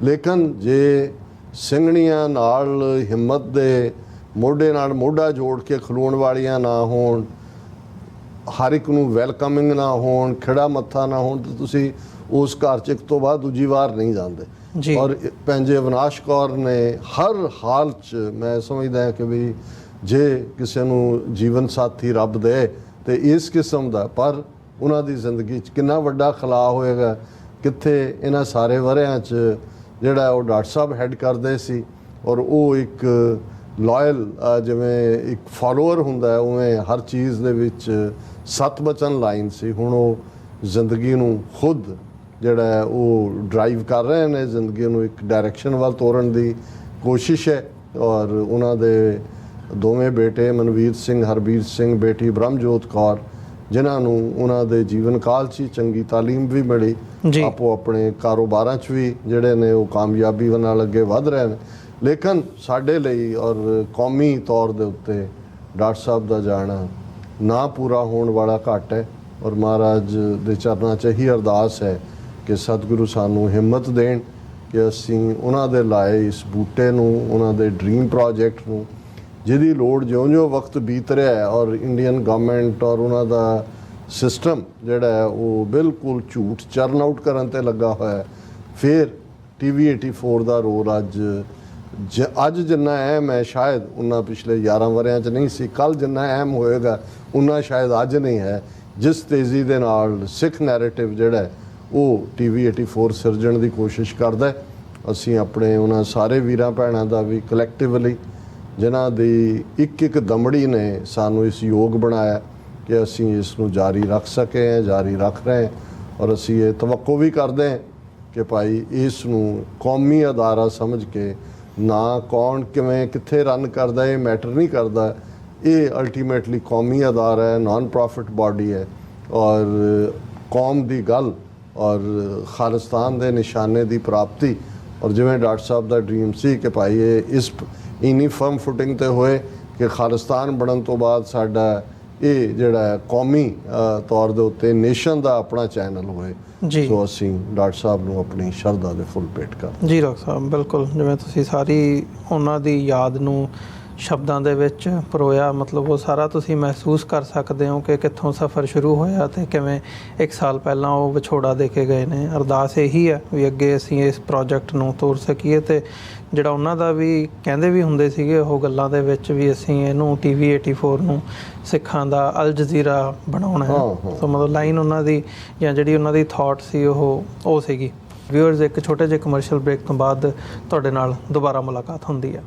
ਲੇਕਿਨ ਜੇ ਸਿੰਘਣੀਆਂ ਨਾਲ ਹਿੰਮਤ ਦੇ ਮੋਢੇ ਨਾਲ ਮੋਢਾ ਜੋੜ ਕੇ ਖਲੋਣ ਵਾਲੀਆਂ ਨਾ ਹੋਣ, ਹਰ ਇੱਕ ਨੂੰ ਵੈਲਕਮਿੰਗ ਨਾ ਹੋਣ, ਖਿੜਾ ਮੱਥਾ ਨਾ ਹੋਣ, ਤਾਂ ਤੁਸੀਂ ਉਸ ਘਰ 'ਚ ਇੱਕ ਤੋਂ ਬਾਅਦ ਦੂਜੀ ਵਾਰ ਨਹੀਂ ਜਾਂਦੇ। ਔਰ ਭੈਣ ਜੀ ਅਵਿਨਾਸ਼ ਕੌਰ ਨੇ ਹਰ ਹਾਲ 'ਚ ਮੈਂ ਸਮਝਦਾ ਕਿ ਵੀ ਜੇ ਕਿਸੇ ਨੂੰ ਜੀਵਨ ਸਾਥੀ ਰੱਬ ਦੇ ਤੇ ਇਸ ਕਿਸਮ ਦਾ, ਪਰ ਉਹਨਾਂ ਦੀ ਜ਼ਿੰਦਗੀ 'ਚ ਕਿੰਨਾ ਵੱਡਾ ਖਲਾ ਹੋਏਗਾ, ਕਿੱਥੇ ਇਹਨਾਂ ਸਾਰੇ ਵਰਿਆਂ 'ਚ ਜਿਹੜਾ ਉਹ ਡਾਕਟਰ ਸਾਹਿਬ ਹੈਡ ਕਰਦੇ ਸੀ ਔਰ ਉਹ ਇੱਕ ਲਾਇਲ ਜਿਵੇਂ ਇੱਕ ਫਾਲੋਅਰ ਹੁੰਦਾ ਉਵੇਂ ਹਰ ਚੀਜ਼ ਦੇ ਵਿੱਚ ਸੱਤ ਬਚਨ ਲਾਈਨ ਸੀ। ਹੁਣ ਉਹ ਜ਼ਿੰਦਗੀ ਨੂੰ ਖੁਦ ਜਿਹੜਾ ਉਹ ਡਰਾਈਵ ਕਰ ਰਹੇ ਨੇ, ਜ਼ਿੰਦਗੀ ਨੂੰ ਇੱਕ ਡਾਇਰੈਕਸ਼ਨ ਵੱਲ ਤੋਰਨ ਦੀ ਕੋਸ਼ਿਸ਼ ਹੈ। ਔਰ ਉਹਨਾਂ ਦੇ ਦੋਵੇਂ ਬੇਟੇ ਮਨਵੀਰ ਸਿੰਘ, ਹਰਬੀਰ ਸਿੰਘ, ਬੇਟੀ ਬ੍ਰਹਮਜੋਤ ਕੌਰ, ਜਿਨ੍ਹਾਂ ਨੂੰ ਉਹਨਾਂ ਦੇ ਜੀਵਨ ਕਾਲ 'ਚ ਚੰਗੀ ਤਾਲੀਮ ਵੀ ਮਿਲੀ, ਆਪੋ ਆਪਣੇ ਕਾਰੋਬਾਰਾਂ 'ਚ ਵੀ ਜਿਹੜੇ ਨੇ ਉਹ ਕਾਮਯਾਬੀ ਨਾਲ ਅੱਗੇ ਵਧ ਰਹੇ ਨੇ। ਲੇਕਿਨ ਸਾਡੇ ਲਈ ਔਰ ਕੌਮੀ ਤੌਰ ਦੇ ਉੱਤੇ ਡਾਕਟਰ ਸਾਹਿਬ ਦਾ ਜਾਣਾ ਨਾ ਪੂਰਾ ਹੋਣ ਵਾਲਾ ਘਾਟ ਹੈ। ਔਰ ਮਹਾਰਾਜ ਦੇ ਚਰਨਾਂ 'ਚ ਹੀ ਅਰਦਾਸ ਹੈ ਕਿ ਸਤਿਗੁਰੂ ਸਾਨੂੰ ਹਿੰਮਤ ਦੇਣ ਕਿ ਅਸੀਂ ਉਹਨਾਂ ਦੇ ਲਾਏ ਇਸ ਬੂਟੇ ਨੂੰ, ਉਹਨਾਂ ਦੇ ਡ੍ਰੀਮ ਪ੍ਰੋਜੈਕਟ ਨੂੰ, ਜਿਹਦੀ ਲੋੜ ਜਿਉਂ-ਜਿਉਂ ਵਕਤ ਬੀਤ ਰਿਹਾ ਹੈ ਔਰ ਇੰਡੀਅਨ ਗਵਰਨਮੈਂਟ ਔਰ ਉਹਨਾਂ ਦਾ ਸਿਸਟਮ ਜਿਹੜਾ ਹੈ ਉਹ ਬਿਲਕੁਲ ਝੂਠ ਚਰਨ ਆਊਟ ਕਰਨ 'ਤੇ ਲੱਗਾ ਹੋਇਆ ਹੈ। ਫਿਰ TV 84 ਦਾ ਰੋਲ ਅੱਜ ਜਿੰਨਾ ਅਹਿਮ ਹੈ ਸ਼ਾਇਦ ਉਹਨਾਂ ਪਿਛਲੇ 11 ਵਰਿਆਂ 'ਚ ਨਹੀਂ ਸੀ, ਕੱਲ੍ਹ ਜਿੰਨਾ ਅਹਿਮ ਹੋਏਗਾ ਉਨਾ ਸ਼ਾਇਦ ਅੱਜ ਨਹੀਂ ਹੈ। ਜਿਸ ਤੇਜ਼ੀ ਦੇ ਨਾਲ ਸਿੱਖ ਨੈਰੇਟਿਵ ਜਿਹੜਾ ਉਹ TV 84 ਸਿਰਜਣ ਦੀ ਕੋਸ਼ਿਸ਼ ਕਰਦਾ, ਅਸੀਂ ਆਪਣੇ ਉਹਨਾਂ ਸਾਰੇ ਵੀਰਾਂ ਭੈਣਾਂ ਦਾ ਵੀ ਕਲੈਕਟਿਵਲੀ ਜਿਨ੍ਹਾਂ ਦੀ ਇੱਕ ਦਮੜੀ ਨੇ ਸਾਨੂੰ ਇਸ ਯੋਗ ਬਣਾਇਆ ਕਿ ਅਸੀਂ ਇਸ ਨੂੰ ਜਾਰੀ ਰੱਖ ਸਕੇ ਹਾਂ, ਜਾਰੀ ਰੱਖ ਰਹੇ। ਔਰ ਅਸੀਂ ਇਹ ਤਵੱਕੋ ਵੀ ਕਰਦੇ ਹਾਂ ਕਿ ਭਾਈ ਇਸ ਨੂੰ ਕੌਮੀ ਅਦਾਰਾ ਸਮਝ ਕੇ, ਨਾ ਕੌਣ ਕਿਵੇਂ ਕਿੱਥੇ ਰਨ ਕਰਦਾ ਇਹ ਮੈਟਰ ਨਹੀਂ ਕਰਦਾ, ਇਹ ਅਲਟੀਮੇਟਲੀ ਕੌਮੀ ਅਦਾਰਾ ਹੈ, ਨਾਨ ਪ੍ਰੋਫਿਟ ਬਾਡੀ ਹੈ ਔਰ ਕੌਮ ਦੀ ਗੱਲ ਔਰ ਖਾਲਿਸਤਾਨ ਦੇ ਨਿਸ਼ਾਨੇ ਦੀ ਪ੍ਰਾਪਤੀ ਔਰ ਜਿਵੇਂ ਡਾਕਟਰ ਸਾਹਿਬ ਦਾ ਡ੍ਰੀਮ ਸੀ ਕਿ ਭਾਈ ਇਹ ਇਸ ਇੰਨੀ ਫਰਮ ਫੁਟਿੰਗ ਤੇ ਹੋਏ ਕਿ ਖਾਲਿਸਤਾਨ ਬਣਨ ਤੋਂ ਬਾਅਦ ਸਾਡਾ ਇਹ ਜਿਹੜਾ ਹੈ ਕੌਮੀ ਤੌਰ ਦੇ ਉੱਤੇ ਨੇਸ਼ਨ ਦਾ ਆਪਣਾ ਚੈਨਲ ਹੋਏ। ਜੀ ਸੋ ਅਸੀਂ ਡਾਕਟਰ ਸਾਹਿਬ ਨੂੰ ਆਪਣੀ ਸ਼ਰਧਾ ਦੇ ਫੁੱਲ ਭੇਟ ਕਰ। ਜੀ ਡਾਕਟਰ ਸਾਹਿਬ, ਬਿਲਕੁਲ ਜਿਵੇਂ ਤੁਸੀਂ ਸਾਰੀ ਉਹਨਾਂ ਦੀ ਯਾਦ ਨੂੰ ਸ਼ਬਦਾਂ ਦੇ ਵਿੱਚ ਪਰੋਇਆ, ਮਤਲਬ ਉਹ ਸਾਰਾ ਤੁਸੀਂ ਮਹਿਸੂਸ ਕਰ ਸਕਦੇ ਹੋ ਕਿ ਕਿੱਥੋਂ ਸਫ਼ਰ ਸ਼ੁਰੂ ਹੋਇਆ ਤੇ ਕਿਵੇਂ 1 ਸਾਲ ਪਹਿਲਾਂ ਉਹ ਵਿਛੋੜਾ ਦੇ ਕੇ ਗਏ ਨੇ। ਅਰਦਾਸ ਇਹੀ ਹੈ ਵੀ ਅੱਗੇ ਅਸੀਂ ਇਸ ਪ੍ਰੋਜੈਕਟ ਨੂੰ ਤੋਰ ਸਕੀਏ ਤੇ ਜਿਹੜਾ ਉਹਨਾਂ ਦਾ ਵੀ ਕਹਿੰਦੇ ਵੀ ਹੁੰਦੇ ਸੀਗੇ ਉਹ ਗੱਲਾਂ ਦੇ ਵਿੱਚ ਵੀ ਅਸੀਂ ਇਹਨੂੰ TV 84 ਨੂੰ ਸਿੱਖਾਂ ਦਾ ਅਲ ਜਜ਼ੀਰਾ ਬਣਾਉਣਾ ਹੈ। ਸੋ ਮਤਲਬ ਲਾਈਨ ਉਹਨਾਂ ਦੀ ਜਾਂ ਜਿਹੜੀ ਉਹਨਾਂ ਦੀ ਥਾਟ ਸੀ ਉਹ ਸੀਗੀ। ਵਿਊਅਰਸ, ਇੱਕ ਛੋਟੇ ਜਿਹੇ ਕਮਰਸ਼ੀਅਲ ਬ੍ਰੇਕ ਤੋਂ ਬਾਅਦ ਤੁਹਾਡੇ ਨਾਲ ਦੁਬਾਰਾ ਮੁਲਾਕਾਤ ਹੁੰਦੀ ਹੈ।